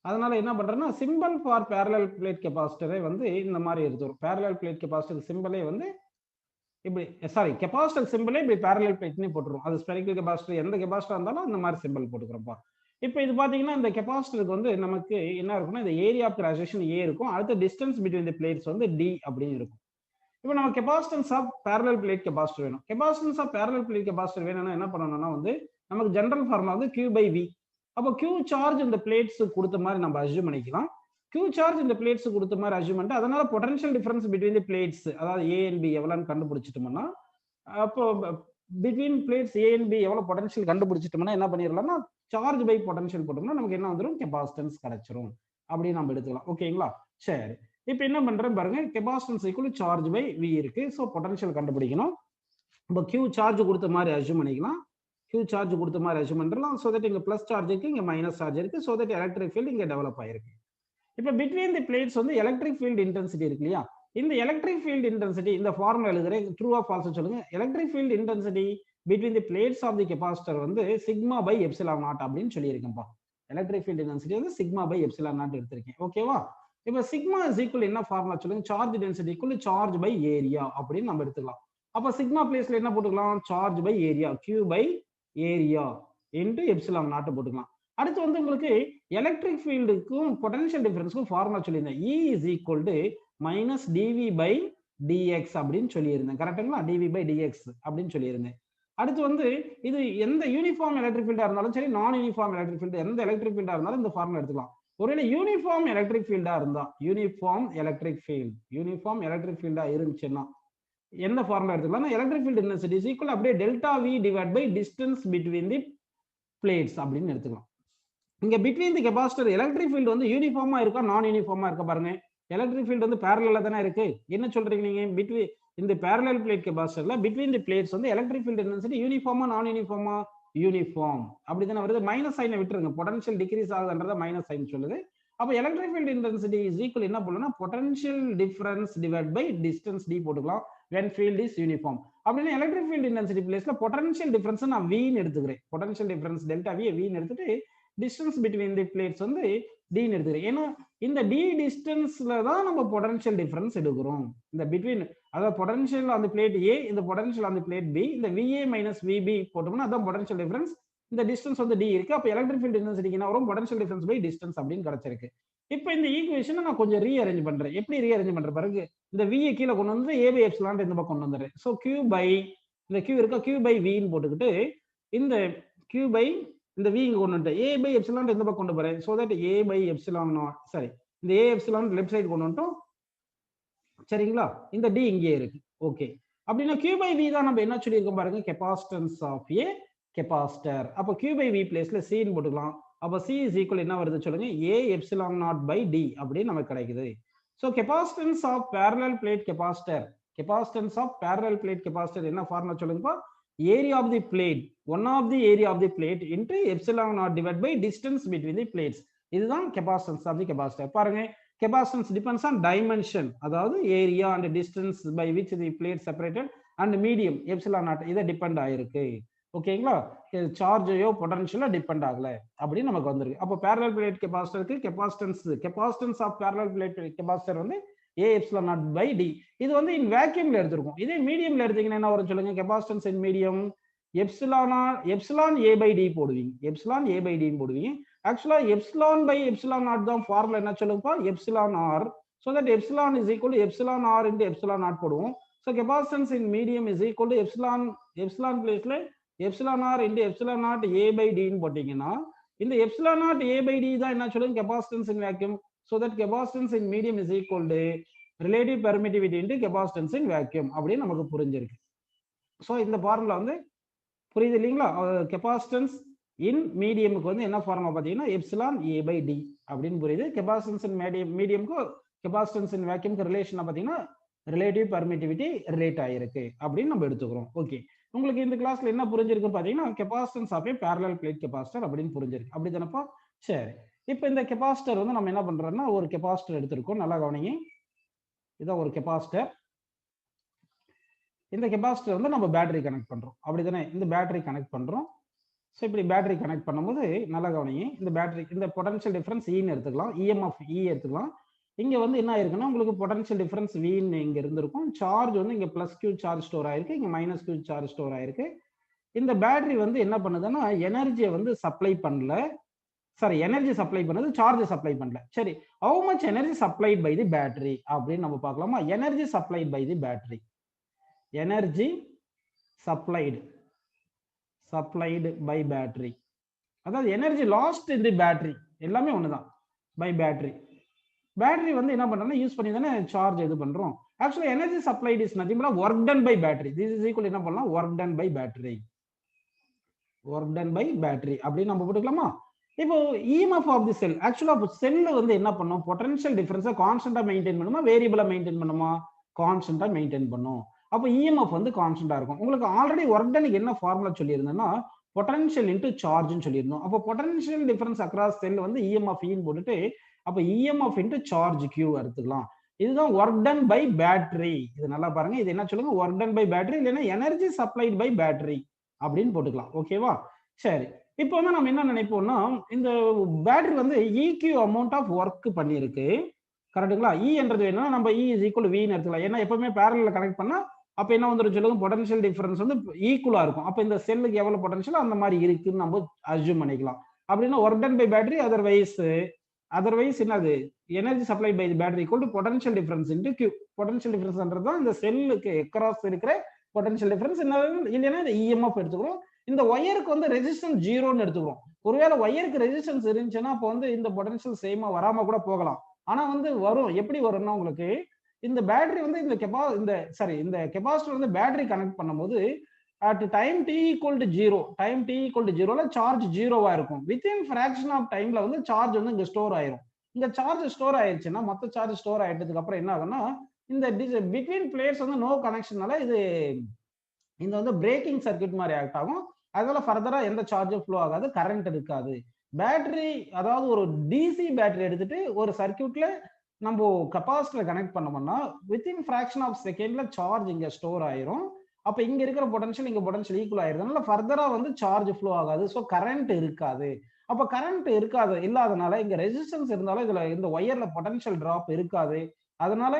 அதனால என்ன பண்றேன்னா சிம்பிள் ஃபார் பேரலல் பிளேட் கெபாசிட்டரை வந்து இந்த மாதிரி எடுத்துரும். பேரலல் பிளேட் கெபாசிட்டர் சிம்பிளே வந்து இப்படி, சாரி, கெபாசிட்டர் சிம்பிளே இப்படி பேரலல் பிளேட்னே போட்டுரும். அது ஸ்பெரிக்கல் கெபாசிட்டர் எந்த கெபாசிட்டர் இருந்தாலும் அந்த மாதிரி சிம்பிள் போட்டுக்கிறோம்ப்பா. இப்போ இது பாத்தீங்கன்னா இந்த கெபாசிட்டருக்கு வந்து நமக்கு என்ன இருக்கும்னா இந்த ஏரியா ஆஃப் கிராஜுவேஷன் ஏ இருக்கும், அடுத்த டிஸ்டன்ஸ் பிட்வீன் தி பிளேட்ஸ் வந்து டி அப்படின்னு இருக்கும். இப்போ நம்ம capacitance of parallel plate capacitor வேணும். Capacitance of parallel plate capacitor வேணும்னா என்ன பண்ணணும்னா வந்து நமக்கு ஜெனரல் ஃபார்முலா வந்து Q by V. அப்போ Q சார்ஜ் இந்த பிளேட்ஸ் கொடுத்த மாதிரி நம்ம அஸ்யூம் பண்ணிக்கலாம். Q சார்ஜ் இந்த பிளேட்ஸ் கொடுத்த மாதிரி அஸ்யூம் பண்ணிட்டு அதனால potential difference between the plates, அதாவது A and B எவ்வளவுன்னு கண்டுபிடிச்சிட்டோம்னா அப்போ between plates A and B எவ்வளவு பொட்டன்ஷியல் கண்டுபிடிச்சிட்டோம்னா என்ன பண்ணிடலாம்னா சார்ஜ் பை பொட்டன்ஷியல் போட்டோம்னா நமக்கு என்ன வந்துடும், கெபாசிட்டன்ஸ் கிடைச்சிரும் அப்படின்னு நம்ம எடுத்துக்கலாம். ஓகேங்களா? சரி, இப்போ என்ன பண்றேன் பாருங்க, capacitance equal charge by V இருக்கு. ஸோ பொட்டன்ஷியல் கண்டுபிடிக்கணும். இப்போ Q சார்ஜ் கொடுத்த மாதிரி அஸ்யூம் பண்ணிக்கலாம். Q சார்ஜ் கொடுத்த மாதிரி அஸ்யூம் பண்ணலாம். ஸோ தட் இங்க பிளஸ் சார்ஜ் இருக்கு, இங்க மைனஸ் சார்ஜ் இருக்கு. ஸோ தட் எலக்ட்ரிக் ஃபீல்ட் இங்க டெவலப் ஆயிருக்கு. இப்போ பிட்வீன் தி பிளேட்ஸ் வந்து எலக்ட்ரிக் ஃபீல்ட் இன்டென்சிட்டி இருக்கு இல்லையா? இந்த எலக்ட்ரிக் ஃபீல்ட் இன்டென்சிட்டி இந்த ஃபார்முலா எழுதுறேன், ட்ரூ ஆஃப் ஃபால்ஸ் சொல்லுங்க. Electric field intensity between the plates of the capacitor வந்து சிக்மா பை எப்சிலான் நாட் அப்படின்னு சொல்லியிருக்கேன்ப்பா. எலக்ட்ரிக் ஃபீல்ட் இன்டென்சிட்டி வந்து சிக்மா பை எப்சிலான் நாட் எடுத்திருக்கேன். ஓகேவா? இப்போ சிக்மா இஸ் ஈக்குவல் என்ன ஃபார்முலா சொல்லுங்க, charge density equal charge by area அப்படின்னு நம்ம எடுத்துக்கலாம். அப்போ சிக்மா பிளேஸ்ல என்ன போட்டுக்கலாம், charge by area, Q by area into epsilon naught போட்டுக்கலாம். அடுத்து வந்து உங்களுக்கு எலக்ட்ரிக் ஃபீல்டுக்கும் பொட்டன்ஷியல் டிஃபரன்ஸ்க்கும் ஃபார்முலா சொல்லியிருந்தேன். E is equal to minus d v by d x அப்படின்னு சொல்லியிருந்தேன். கரெக்டுங்களா? டிவி பை டிஎக்ஸ் அப்படின்னு சொல்லியிருந்தேன். அடுத்து வந்து இது எந்த யூனிஃபார்ம் எலக்ட்ரிக் ஃபீல்டா இருந்தாலும் சரி, நான் யூனிஃபார்ம் எலக்ட்ரிக் ஃபீல்டு எந்த எலக்ட்ரிக் ஃபீல்டா இருந்தாலும் இந்த ஃபார்முலா எடுத்துக்கலாம். ஒருவேளை யூனிஃபார்ம் எலக்ட்ரிக் ஃபீல்டா இருந்தா, யூனிஃபார்ம் எலக்ட்ரிக் ஃபீல்டா இருந்துச்சுன்னா என்ன ஃபார்முலா எடுத்துக்கலாம், electric field intensity is equal அப்படியே delta V divide by distance between the plates அப்படின்னு எடுத்துக்கலாம். இங்க between the capacitor electric field வந்து யூனிஃபார்மா இருக்கா நான் யூனிஃபார்மா இருக்கா பாருங்க. எலக்ட்ரிக் ஃபீல்ட் வந்து பேரலலா தானே இருக்கு. என்ன சொல்றீங்க நீங்க, பிட்வீன் இந்த பேரலல் பிளேட் கெபாசிட்டர்ல பிட்வீன் தி பிளேட்ஸ் வந்து எலக்ட்ரிக் ஃபீல்ட் இன்டென்சிட்டி யூனிஃபார்மா நான் யூனிஃபார்மா, யூனிஃபார்ம். அப்படி தானே வருது. மைனஸ் சைனை விட்டுருங்க, பொட்டன்ஷியல் டிகிரீஸ் ஆகுதுன்றத மைனஸ் சைன் சொல்லுது. அப்ப electric field intensity is equal என்ன போடணும்னா potential difference divide by distance d போட்டுக்கலாம் when field is uniform. அப்படின்னா எலக்ட்ரிக் ஃபீல்ட் இன்டென்சிட்டி பிளேஸ்ல பொட்டன்ஷியல் டிஃபரன்ஸ் நான் v ன்னு எடுத்துக்கிறேன். பொட்டன்ஷியல் டிஃபரன்ஸ் டெல்டா v ன்னு எடுத்துட்டு டிஸ்டன்ஸ் பிட்வீன் தி பிளேட்ஸ் வந்து d ன்னு எடுத்துக்கிறேன். ஏன்னா இந்த d டிஸ்டன்ஸ்ல தான் நம்ம பொட்டன்ஷியல் டிஃபரன்ஸ் எடுக்கிறோம். இந்த பிட்வீன் அதாவது potential on the plate a இந்த potential on the plate b இந்த va மைனஸ் vb போட்டோம்னா அதான் பொட்டன்ஷியல் டிஃபரன்ஸ். இந்த டிஸ்டன்ஸ் வந்து d இருக்கு. அப்ப எலக்ட்ரிக் ஃபீல்ட் இன்டென்சிட்டிக்கு என்ன வரும் பொட்டன்ஷியல் டிஃபரன்ஸ் பை டிஸ்டன்ஸ் அப்படின்னு கிடைச்சிருக்கு. இப்போ இந்த ஈக்குவேஷனை நான் கொஞ்சம் ரீஅரேஞ்ச் பண்றேன். எப்படி ரீஅரேஞ்ச் பண்ற பாருங்க. இந்த v கீழே கொண்டு வந்து a by epsilon இந்த பக்கம் கொண்டு வந்துறேன். சோ q by இந்த q இருக்கா q by v ன்னு போட்டுக்கிட்டு இந்த q by இந்த v இங்க கொண்டு வந்து a by epsilon இந்த பக்கம் கொண்டு போறேன். So that a by epsilon sorry இந்த a epsilon லெஃப்ட் சைடு கொண்டு வந்துட்டோம். சரிங்களா? இந்த d இங்கே இருக்கு. ஓகே. அப்படின்னா q by v தான் நம்ம என்ன சொல்லி இருக்கோம் பாருங்க கெபாசிட்டன்ஸ் ஆஃப் a கெபாசிட்டர். அப்ப q by v பிளேஸ்ல c ன்னு போட்டுக்கலாம். அப்ப c is equal என்ன வருது சொல்லுங்க a epsilon naught by d அப்படி நமக்கு கிடைக்குது. So capacitance of parallel plate capacitor, capacitance of parallel plate capacitor என்ன ஃபார்முலா சொல்லுங்கப்பா area of the plate, one of the area of the plate into epsilon naught divided by distance between the plates. இதுதான் capacitance of the capacitor. பாருங்க capacitance depends on dimension, அதாவது area and distance by which the plate separated and medium epsilon naught இத depend ஆயிருக்கு. ஓகேங்களா? சார்ஜையோ பொட்டன்ஷியலோ depend ஆகல அப்படின்னு நமக்கு வந்திருக்கு. அப்போ parallel plate கெபாசிட்டருக்கு capacitance of parallel plate capacitor வந்து a epsilon naught by d. இது வந்து இன் வேக்யூம்ல எடுத்திருக்கும். இதே மீடியம்ல எடுத்தீங்கன்னா என்ன வரும் சொல்லுங்க capacitance in medium epsilon a by d போடுவீங்க. எப்சிலான் a by d போடுவீங்க. ஆக்சுவலா எப்சிலான் பை எப்சிலான் நாட் தான் ஃபார்முலா என்ன சொல்லுங்கப்பா epsilon r. so that epsilon is equal to epsilon r into epsilon naught போடுவோம். so capacitance in medium is equal to epsilon பிளேஸ்ல epsilon r into epsilon naught a by d ன்னு போட்டீங்கன்னா இந்த epsilon naught a by d தான் என்ன சொல்லுங்க capacitance in vacuum. so that capacitance in medium is equal to relative permittivity into capacitance in vacuum அப்படின்னு நமக்கு புரிஞ்சிருக்கு. ஸோ இந்த ஃபார்முலா வந்து புரியுது இல்லைங்களா? capacitance in மீடியமுக்கு வந்து என்ன ஃபார்முலா பார்த்தீங்கன்னா epsilon a by d அப்படின்னு புரியுது. capacitance in மீடியமுக்கு capacitance in vacuumக்கு ரிலேஷன் பார்த்தீங்கன்னா ரிலேட்டிவ் பர்மிட்டிவிட்டி ரிலேட் ஆயிருக்கு அப்படின்னு நம்ம எடுத்துக்கிறோம். ஓகே, உங்களுக்கு இந்த கிளாஸ்ல என்ன புரிஞ்சிருக்கு பாத்தீங்கன்னா capacitance of a parallel plate capacitor அப்படின்னு புரிஞ்சிருக்கு. அப்படி தானப்பா? சரி, இப்போ இந்த கெபாசிட்டர் வந்து நம்ம என்ன பண்றோம்னா ஒரு கெபாசிட்டர் எடுத்திருக்கோம். நல்லா கவனிங்க, இதான் ஒரு கெபாசிட்டர். இந்த கெபாசிட்டர் வந்து நம்ம பேட்டரி கனெக்ட் பண்றோம். அப்படிதானே? இந்த பேட்டரி கனெக்ட் பண்றோம். ஸோ இப்படி பேட்டரி கனெக்ட் பண்ணும்போது நல்லா கவனிங்க, இந்த பேட்டரி இந்த பொட்டன்ஷியல் டிஃபரன்ஸ் ஈன்னு எடுத்துக்கலாம், இஎம்எஃப் இ எடுத்துக்கலாம். இங்க வந்து என்ன ஆயிருக்குன்னா உங்களுக்கு பொட்டன்ஷியல் டிஃபரன்ஸ் வின்னு இங்க இருந்திருக்கும். சார்ஜ் வந்து இங்க பிளஸ் கியூ சார்ஜ் ஸ்டோர் ஆயிருக்கு, இங்க மைனஸ் கியூ சார்ஜ் ஸ்டோர் ஆயிருக்கு. இந்த பேட்டரி வந்து என்ன பண்ணுதுன்னா எனர்ஜியை வந்து சப்ளை பண்ணல, சாரி எனர்ஜி சப்ளை பண்ணது, சார்ஜ் சப்ளை பண்ணல. சரி, how much energy supplied by the battery அப்படின்னு நம்ம பார்க்கலாமா? Energy supplied by the battery, energy supplied by battery, அதாவது energy lost in the battery, எல்லாமே ஒண்ணுதான் பை பேட்டரி. பேட்டரி வந்து என்ன பண்றோம்னா யூஸ் பண்ணி தானே சார்ஜ் இது பண்றோம். ஆக்சுவலா energy supplied is nothing but work done by battery. This is equal என்ன பண்ணலாம் ஒர்க் டன் பை பேட்டரி, அப்படின்னு நம்ம போட்டுக்கலாமா? இப்போ இஎம்எஃப் ஆஃப் தி செல், ஆக்சுவலா செல்ல வந்து என்ன பண்ணும் பொட்டன்ஷியல் டிஃபரன்ஸை கான்ஸ்டன்டா மெயின்டைன் பண்ணுமா வேரியபிளா மெயின்டைன் பண்ணுமா? கான்ஸ்டன்டா மெயின்டைன் பண்ணும். அப்போ இஎம்எஃப் வந்து கான்ஸ்டன்டா இருக்கும். உங்களுக்கு ஆல்ரெடி ஒர்க் டனுக்கு என்ன ஃபார்முலா சொல்லியிருந்தேன்னா பொட்டன்ஷியல் இன்டு சார்ஜ்னு சொல்லியிருந்தோம். அப்போ பொட்டன்ஷியல் டிஃபரன்ஸ் அக்ராஸ் செல் வந்து இஎம்எஃப் இன்னு போட்டுட்டு அப்ப இஎம்எஃப் இன்டு சார்ஜ் கியூ எடுத்துக்கலாம். இதுதான் ஒர்க் டன் பை பேட்டரி. இது நல்லா பாருங்க, இது என்ன சொல்லுங்க ஒர்க் டன் பை பேட்டரி இல்லைன்னா எனர்ஜி சப்ளைட் பை பேட்டரி அப்படின்னு போட்டுக்கலாம். ஓகேவா? சரி, இப்போ வந்து நம்ம என்ன நினைப்போம்னா இந்த பேட்டரி வந்து ஈக்யூ அமௌண்ட் ஆஃப் ஒர்க் பண்ணிருக்கு, கரெக்டுங்களா? இ என்றது வேணும்னா நம்ம இ இஸ் ஈக்குவல் வின்னு எடுத்துக்கலாம். ஏன்னா எப்பவுமே பேரல்ல கனெக்ட் பண்ணா அப்ப என்ன வந்துடும் சொல்லுங்க பொட்டன்ஷியல் டிஃபரன்ஸ் வந்து ஈக்குவலா இருக்கும். அப்ப இந்த செல்லுக்கு எவ்வளவு பொட்டன்ஷியல் அந்த மாதிரி இருக்குன்னு நம்ம அஸ்யூம் பண்ணிக்கலாம். அப்படின்னா work done by battery, otherwise என்னது energy supply by the battery equal to potential difference into Q. Potential டிஃபரன்ஸ்ன்றது தான் இந்த செல்லுக்கு அக்ராஸ் இருக்கிற பொட்டன்ஷியல் டிஃபரன்ஸ். இல்லைன்னா இந்த இஎம்எஃப் எடுத்துக்கிறோம். இந்த ஒயருக்கு வந்து ரெசிஸ்டன்ஸ் ஜீரோன்னு எடுத்துக்கிறோம். ஒருவேளை ஒயருக்கு ரெசிஸ்டன்ஸ் இருந்துச்சுன்னா அப்போ வந்து இந்த பொட்டன்ஷியல் சேமா வராம கூட போகலாம். ஆனா வந்து வரும். எப்படி வரும்னா உங்களுக்கு இந்த பேட்டரி வந்து இந்த கெபாசிட்டர் வந்து பேட்டரி கனெக்ட் பண்ணும்போது at time t equal to 0 charge ஜீரோவா இருக்கும். வித்தின் ஃபிராக்ஷன் ஆஃப் டைம்ல வந்து சார்ஜ் வந்து இங்க ஸ்டோர் ஆயிரும். இந்த சார்ஜ் ஸ்டோர் ஆயிடுச்சுன்னா மொத்த சார்ஜ் ஸ்டோர் ஆயிட்டதுக்கு அப்புறம் என்ன ஆகும்னா இந்த பிட்வீன் பிளேட்ஸ் வந்து நோ கனெக்ஷனால இது இந்த வந்து பிரேக்கிங் சர்க்யூட் மாதிரி ஆக்ட் ஆகும். அதனால ஃபர்தரா எந்த சார்ஜும் ஃப்ளோ ஆகாது, கரண்ட் இருக்காது. பேட்டரி அதாவது ஒரு டிசி பேட்டரி எடுத்துட்டு ஒரு சர்க்யூட்ல நம்ம கெபாசிட்டர் கனெக்ட் பண்ணோம்னா வித்தின் ஃபிராக்ஷன் ஆஃப் செகண்ட்ல சார்ஜ் இங்க ஸ்டோர் ஆயிரும். அப்ப இங்க இருக்கிற பொட்டன்ஷியல் இங்க பொட்டன்ஷியல் ஈக்குவல் ஆயிருது. அதனால ஃபர்தரா வந்து சார்ஜ் ஃப்ளோ ஆகாது. ஸோ கரண்ட் இருக்காது. அப்ப கரண்ட் இருக்காது இல்லாதனால இங்க ரெசிஸ்டன்ஸ் இருந்தாலும் இதுல இந்த ஒயர்ல பொட்டன்ஷியல் டிராப் இருக்காது. அதனால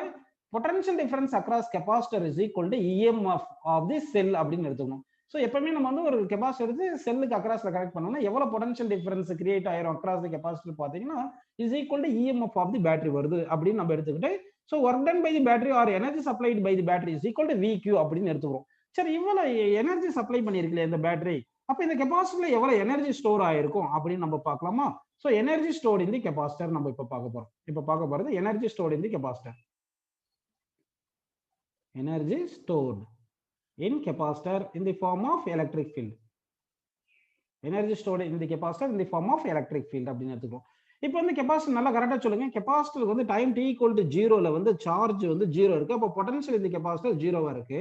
potential difference across capacitor is equal to EMF of the cell அப்படின்னு எடுத்துக்கணும். ஸோ எப்பவுமே நம்ம வந்து ஒரு கெபாசிட்டர் எடுத்து செல்லுக்கு அக்ராஸ்ல கனெக்ட் பண்ணோம்னா எவ்வளவு பொட்டன்ஷியல் டிஃபரன்ஸ் கிரியேட் ஆயிரும் அக்ராஸ் தி கெபாசிட்டர் பாத்தீங்கன்னா is equal to EMF of the battery வருது அப்படின்னு நம்ம எடுத்துக்கிட்டு so work done by the battery or energy supplied by the battery is equal to V Q அப்படின்னு எடுத்துக்கிறோம். சரி இவ்வளவு எனர்ஜி சப்ளை பண்ணிருக்கல இந்த பேட்டரி, அப்ப இந்த கெபாசிட்டர்ல எவ்வளவு எனர்ஜி ஸ்டோர் ஆயிருக்கும் அப்படின்னு நம்ம பார்க்கலாமா? So energy stored in the capacitor நம்ம இப்ப பார்க்க போறோம். இப்ப பார்க்க போறது energy stored in the capacitor. Energy stored in capacitor in the form of electric field. Energy stored in the capacitor in the form of electric field அப்படின்னு எடுத்துக்கிறோம். இப்போ வந்து கெபாசிட்டர் நல்லா கரெக்டா சொல்லுங்க. கெபாசிட்டருக்கு வந்து டைம் t equal to 0ல வந்து charge வந்து 0 இருக்கு. அப்போ பொட்டன்ஷியல் இந்த கெபாசிட்டர் 0வா இருக்கு.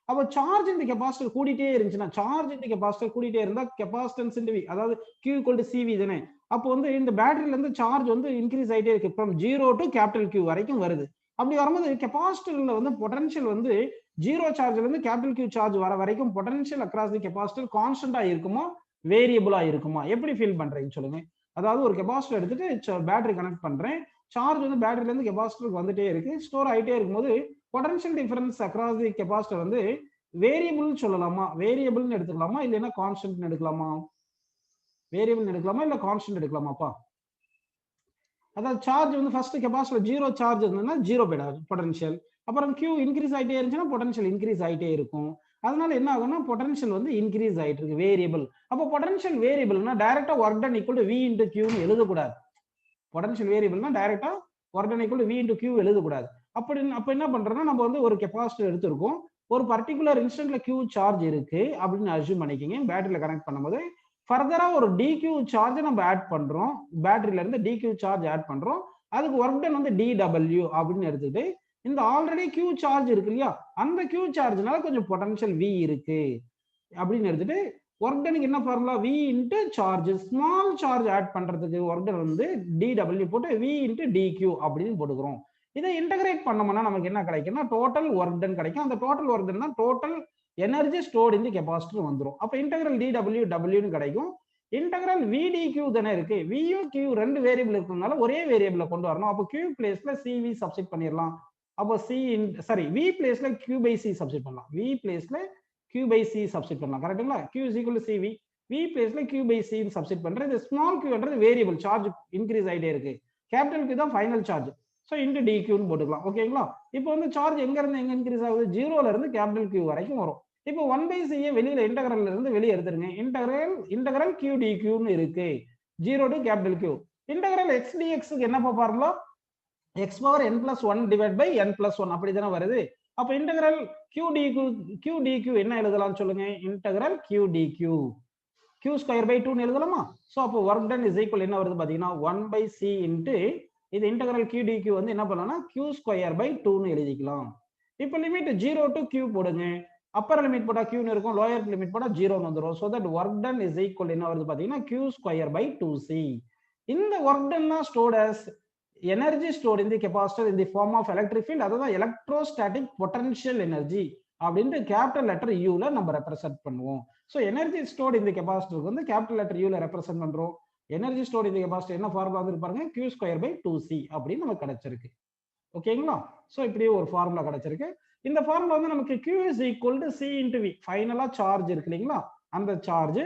அப்போ சார்ஜ் இந்த கெபாசிட்டர் கூடிட்டே இருந்துச்சுன்னா சார்ஜ் இந்த கெபாசிட்டர் கூடிட்டே இருந்தா கெபாசிட்டன்ஸ் இன்டு v அதாவது q equal to cv தானே. அப்போ வந்து இந்த பேட்டரியில இருந்து சார்ஜ் வந்து இன்க்ரீஸ் ஆயிட்டே இருக்கு. from 0 to capital Q வரைக்கும் வருது. அப்படி வரும்போது கெபாசிட்டர்ல வந்து பொட்டன்ஷியல் வந்து 0 சார்ஜ்ல இருந்து கேபிட்டல் Q சார்ஜ் வர வரைக்கும் பொட்டன்ஷியல் அக்ராஸ் தி கெபாசிட்டர் கான்ஸ்டன்டா இருக்குமா வேரியபிளா இருக்குமா எப்படி ஃபீல் பண்றீங்க சொல்லுங்க. அதாவது ஒரு கெபாசிட்டர் எடுத்துட்டு பேட்டரி கனெக்ட் பண்றேன், சார்ஜ் வந்து பேட்டரியில இருந்து கெபாசிட்டருக்கு வந்துட்டே இருக்கு, ஸ்டோர் ஆயிட்டே இருக்கும்போது potential difference across the capacitor வந்து வேரியபிள் சொல்லலாமா, வேரியபிள்னு எடுத்துக்கலாமா இல்லைன்னா கான்ஸ்டன்ட் எடுக்கலாமா? வேரியபிள் எடுக்கலாமா இல்ல கான்ஸ்டன்ட் எடுக்கலாமாப்பா? அதாவது சார்ஜ் வந்து ஃபர்ஸ்ட் கெபாசிட்டர் 0 சார்ஜ் இருந்ததுன்னா 0 போயிடாது பொட்டன்ஷியல். அப்புறம் Q இன்க்ரீஸ் ஆயிட்டே இருந்துச்சுன்னா பொட்டன்ஷியல் இன்க்ரீஸ் ஆயிட்டே இருக்கும். அதனால என்ன ஆகும்னா பொட்டன்ஷியல் வந்து இன்க்ரீஸ் ஆயிட்டு இருக்கு வேரியபிள். அப்போ பொட்டன்ஷியல் வேரியபிள்னா டைரக்டா work done equal to V into Qன்னு எழுதக்கூடாது. பொட்டன்ஷியல் வேரியபிள்னா டைரக்டா work done equal to V into Q எழுதக்கூடாது. அப்ப என்ன பண்றோம்னா நம்ம வந்து ஒரு கெபாசிட்டர் எடுத்திருக்கோம், ஒரு பர்டிகுலர் இன்ஸ்டன்ட்ல Q சார்ஜ் இருக்கு அப்படின்னு அஸ்யூம் பண்ணிக்கிங்க. பேட்டரியில கனெக்ட் பண்ணும்போது ஃபர்தரா ஒரு dq சார்ஜ் நம்ம ஆட் பண்றோம், பேட்டரியில இருந்து dq சார்ஜ் ஆட் பண்றோம், அதுக்கு ஒர்க் டன் வந்து dw அப்படின்னு எடுத்துட்டு இந்த ஆல்ரெடி q சார்ஜ் இருக்கு இல்லையா அந்த q சார்ஜ்னால கொஞ்சம் பொட்டன்ஷியல் v இருக்கு அப்படின்னு எடுத்துட்டு ஒர்க் டனுக்கு என்ன formula v into charge, small charge add பண்றதுக்கு ஒர்க் டன் வந்து dw போட்டு v இன்டு dq அப்படின்னு போட்டுக்கிறோம். இதை இன்டகிரேட் பண்ணோம்னா நமக்கு என்ன கிடைக்கும்னா டோட்டல் ஒர்க் டன் கிடைக்கும். அந்த டோட்டல் ஒர்க் டன் தான் total energy stored in the capacitor வந்துரும். அப்ப இன்டெகிரல் dw ன்னு கிடைக்கும். இன்டெகிரல் vdq தானே இருக்கு, v q ரெண்டு வேரியபிள் இருக்கிறதுனால ஒரே வேரியபிள கொண்டு வரணும். அப்ப q பிளேஸ்ல cv சப்ஸ்டிட் பண்ணிரலாம். அப்ப v பிளேஸ்ல q by c சப்ஸ்டிட் பண்ணலாம். v பிளேஸ்ல q by c சப்ஸ்டிட் பண்ணலாம். கரெக்ட்டுங்களா? q is equal to cv, v பிளேஸ்ல q by c ன்னு சப்ஸ்டிட் பண்றேன். இந்த ஸ்மால் q ன்றது வேரியபிள், சார்ஜ் இன்க்ரீஸ் ஆயிட்டே இருக்கு. கேபிட்டல் q தான் final charge. So into dq ன்னு போட்டுக்கலாம். ஓகேங்களா? இப்போ வந்து சார்ஜ் எங்க இருந்து எங்க இன்க்ரீஸ் ஆகுது, 0ல இருந்து கேபிட்டல் q வரைக்கும் வரும். இப்போ 1/c வெளியில இன்டெகிரல்ல இருந்து வெளிய எடுத்துருங்க. இன்டெகிரல் q dq ன்னு இருக்கு, 0 to capital Q. Integral x dx க்கு என்ன formula, x power n plus 1 divided by n plus 1 அப்படி தான வருது. அப்ப இன்டெகிரல் q dq என்ன எழுதலாம் சொல்லுங்க, integral q dq q square by 2 ன்னு எழுதலாமா? சோ அப்போ ஒர்க் டன் இஸ் ஈக்குவல் என்ன வருது பாத்தீங்கன்னா 1/c இன்டு இது இன்டெகிரல் q dq வந்து என்ன பண்ணலாம்னா q ஸ்கொயர் பை 2 ன்னு எழுதிக்கலாம். இப்போ லிமிட் 0 to q போடுங்க. அப்பர் லிமிட் போட்டா q ன்னு இருக்கும், லோயர் லிமிட் போட்டா 0 ன்னு வந்துரும். So that work done is equal என்ன வருது பாத்தீங்கன்னா q ஸ்கொயர் பை 2c. இந்த ஒர்க் டன் தான் stored as energy stored in the capacitor in the form of electric field. அதுதான் எலக்ட்ரோஸ்டாட்டிக் பொட்டன்ஷியல் எனர்ஜி அப்படினு கேபிட்டல் லெட்டர் u ல நம்ம represent பண்ணுவோம். So energy stored in the கெபாசிட்டருக்கு வந்து capital letter u ல ரெப்ரசன்ட் பண்றோம். Energy stored in the capacitor என்ன ஃபார்முலா வந்து பாருங்க, q ஸ்கொயர் பை 2c அப்படின்னு நமக்கு கிடைச்சிருக்கு. ஓகேங்களா? சோ இப்படியே ஒரு ஃபார்முலா கிடைச்சிருக்கு. இந்த ஃபார்முலா வந்து நமக்கு q is equal to c into v, ஃபைனலா சார்ஜ் இருக்கு இல்லீங்களா, அந்த சார்ஜ்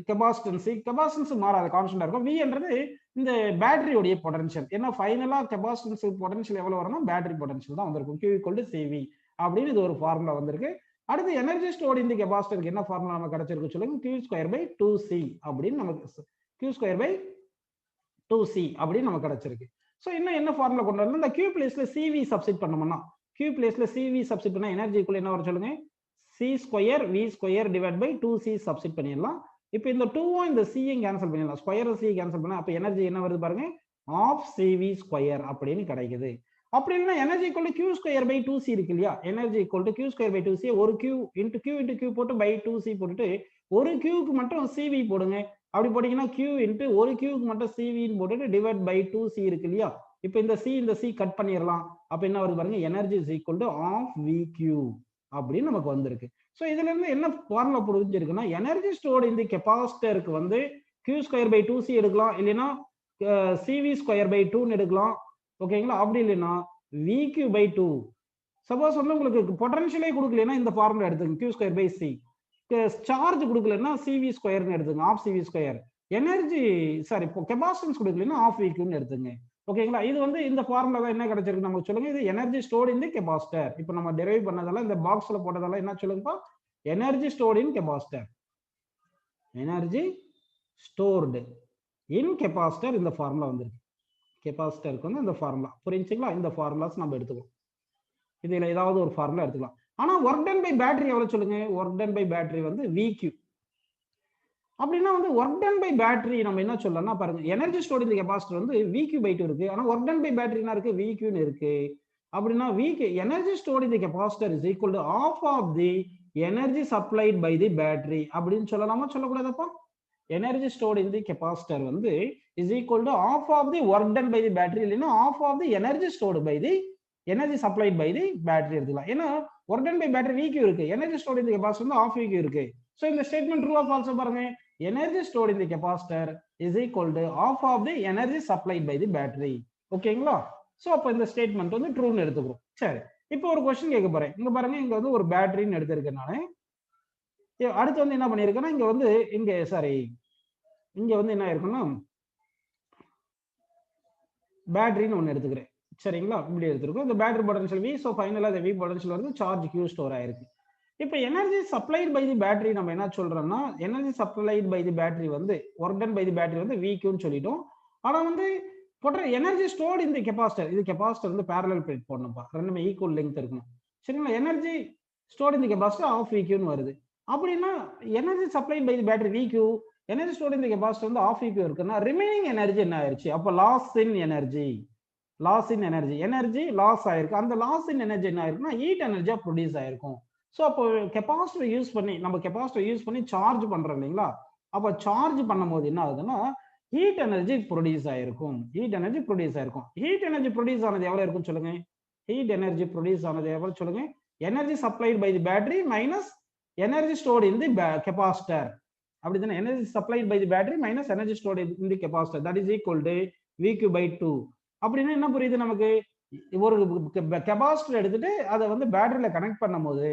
கெபாசிட்டன்ஸ் மாறாத கான்ஸ்டன்டா இருக்கும். v என்றது இந்த பேட்டரியோட பொட்டன்ஷியல். ஏன்னா ஃபைனலா கெபாசிட்டன்ஸ் பொட்டன்ஷியல் எவ்வளவு வரும்னா பேட்டரி பொட்டன்ஷியல் தான் வந்திருக்கும், q equal to cv அப்படின்னு இது ஒரு ஃபார்முலா வந்திருக்கு. அடுத்து எனர்ஜி ஸ்டோர்ட் இன் தி கெபாசிட்டருக்கு என்ன ஃபார்முலா நமக்கு கிடைச்சிருக்கு சொல்லுங்க, q ஸ்கொயர் பை 2c அப்படின்னு நமக்கு q ஸ்கொயர் பை 2c அப்படின்னு நமக்கு கிடைச்சிருக்கு. சோ இன்னும் என்ன ஃபார்முலா கொண்டு வரணும், இந்த q பிளேஸ்ல cv சப்ஸ்டிட் பண்ணோம்னா q பிளேஸ்ல cv சப்ஸ்டிட் பண்ணா எனர்ஜி ஈக்குவல் என்ன வரும் சொல்லுங்க, c square v square divide by 2c substitute பண்ணிடலாம். இப்போ இந்த 2 இந்த c யும் கேன்சல் பண்ணிடலாம், ஸ்கொயர் c கேன்சல் பண்ணா அப்ப எனர்ஜி என்ன வருது பாருங்க, ஆஃப் cv ஸ்கொயர் அப்படின்னு கிடைக்குது. அப்படி இல்லைன்னா energy equal to q square by 2c இருக்கு இல்லையா, energy equal to q square by 2c ஒரு q இன்டு q போட்டு பை 2c போட்டுட்டு ஒரு q க்கு மட்டும் cv போடுங்க. அப்படி போட்டீங்கன்னா Q இன்ட்டு ஒரு Qக்கு மட்டும் CV போட்டுட்டு டிவைட் பை 2C இருக்கு இல்லையா? இப்போ இந்த C கட் பண்ணிடலாம். அப்ப என்ன வருது பாருங்க, energy is equal to half VQ அப்படின்னு நமக்கு வந்திருக்கு. ஸோ இதுல இருந்து என்ன ஃபார்முலா புரிஞ்சிருக்குன்னா, எனர்ஜி ஸ்டோர்டு இந்த கெபாசிட்டருக்கு வந்து Q² பை 2C எடுக்கலாம், இல்லைன்னா CV² பை 2ன்னு எடுக்கலாம். ஓகேங்களா? அப்படி இல்லைன்னா VQ பை 2. சப்போஸ் வந்து உங்களுக்கு பொட்டன்ஷியலே கொடுக்கலன்னா இந்த ஃபார்முலா எடுத்துங்க, Q² பை C. சார்ஜ் கொடுக்கலன்னா CV²ன்னு எடுத்துங்க, ஆஃப் CV². எனர்ஜி சாரி இப்போ கெபாசிட்டன்ஸ் கொடுக்கலன்னா ஆஃப் VQன்னு எடுத்துங்க. ஓகேங்களா? இது வந்து இந்த ஃபார்முலா தான் என்ன கிடைச்சிருக்கு நமக்கு சொல்லுங்க. இது energy stored in the capacitor. இப்போ நம்ம டெரைவ் பண்ணதெல்லாம் இந்த பாக்ஸ்ல போட்டதெல்லாம் என்ன சொல்லுங்கப்பா, எனர்ஜி ஸ்டோர்டு இன் கெபாசிட்டர். எனர்ஜி ஸ்டோர்டு இன் கெபாசிட்டர் இந்த ஃபார்முலா வந்திருக்கு. கெபாசிட்டருக்கு வந்து இந்த ஃபார்முலா புரிஞ்சுங்களா? இந்த ஃபார்முலாஸ் நம்ம எடுத்துக்கலாம். இதுல ஏதாவது ஒரு ஃபார்முலா எடுத்துக்கலாம். ஆனா ஒர்க் டன் பை பேட்டரி எவ்வளவு சொல்லுங்க? ஒர்க் டன் பை பேட்டரி வந்து VQ. அப்படின்னா வந்து ஒர்க் டன் பை பேட்டரி நம்ம என்ன சொல்லலாம்னா பாருங்க, energy stored in the capacitor வந்து VQ பை 2 இருக்கு. ஆனா ஒர்க் டன் பை பேட்டரி என்ன இருக்கு? VQன்னு இருக்கு. அப்படின்னா energy stored in the capacitor is equal to half of the energy supplied by the battery அப்படின்னு சொல்லலாமா, சொல்லக்கூடாதப்பா? Energy stored in the capacitor வந்து is equal to half of the work done by the battery, இல்லைன்னா half of the energy stored by the energy supplied by the battery எடுத்துக்கலாம். ஏன்னா work done by battery VQ இருக்கு, energy stored in the capacitor வந்து half VQ இருக்கு. So இந்த statement true or false பாருங்க. Energy stored in the capacitor is equal to half of the energy supplied by the battery. ஓகேங்களா? So அப்ப இந்த statement வந்து ட்ரூன்னு எடுத்துக்கிறோம். சரி, இப்போ ஒரு क्वेश्चन கேட்க போறேன். இங்க பாருங்க, இங்க வந்து ஒரு பேட்டரின்னு எடுத்திருக்கேன் நானு. அடுத்து வந்து என்ன பண்ணிருக்கேன்னா, இங்க வந்து இங்க வந்து என்ன இருக்குன்னா பேட்டரின்னு ஒன்னு எடுத்துக்கிறேன். சரிங்களா? இப்படி எடுத்துருக்கோம். இந்த பேட்டரி பொட்டன்ஷியல் V. ஸோ ஃபைனலா இந்த V பொட்டன்ஷியல் வந்து சார்ஜ் Q ஸ்டோர் ஆயிருக்கு. இப்போ energy supplied by the battery நம்ம என்ன சொல்றோம்னா, energy supplied by the battery வந்து work done by the battery வந்து VQன்னு சொல்லிட்டோம். ஆனா வந்து எனர்ஜி ஸ்டோர்டு இந்த கெபாசிட்டர், இது கெபாசிட்டர் வந்து parallel plate போடணும்ப்பா, ரெண்டுமே ஈக்குவல் லெங்த் இருக்கணும். சரிங்களா? எனர்ஜி ஸ்டோர்டு இந்த கெபாசிட்டர் ஆஃப் VQன்னு வருது. அப்படின்னா energy supplied by the battery VQ, energy stored இந்த கெபாசிட்டர் வந்து ஆஃப் VQ இருக்குன்னா ரிமைனிங் எனர்ஜி என்ன ஆயிருச்சு? அப்போ loss in energy, energy loss ஆயிருக்கு. அந்த லாஸ் இன் எனர்ஜி என்ன ஆயிருக்குன்னா ஹீட் எனர்ஜியா ப்ரொடியூஸ் ஆயிருக்கும். ஸோ அப்போ கெபாசிட்டர் யூஸ் பண்ணி சார்ஜ் பண்றோம் இல்லைங்களா? அப்போ சார்ஜ் பண்ணும்போது என்ன ஆகுதுன்னா ஹீட் எனர்ஜி ப்ரொடியூஸ் ஆயிருக்கும். ஹீட் எனர்ஜி ப்ரொடியூஸ் ஆனது எவ்வளவு இருக்கும் சொல்லுங்க? ஹீட் எனர்ஜி ப்ரொடியூஸ் ஆனது எவ்வளவு சொல்லுங்க? Energy supplied by the battery minus energy stored in the capacitor. அப்படிதானே? Energy supplied by the battery minus energy stored in the capacitor, that is equal to VQ by 2. அப்படின்னா என்ன புரியுது நமக்கு? ஒரு capacitor எடுத்துட்டு அதை வந்து பேட்டரியில கனெக்ட் பண்ணும்போது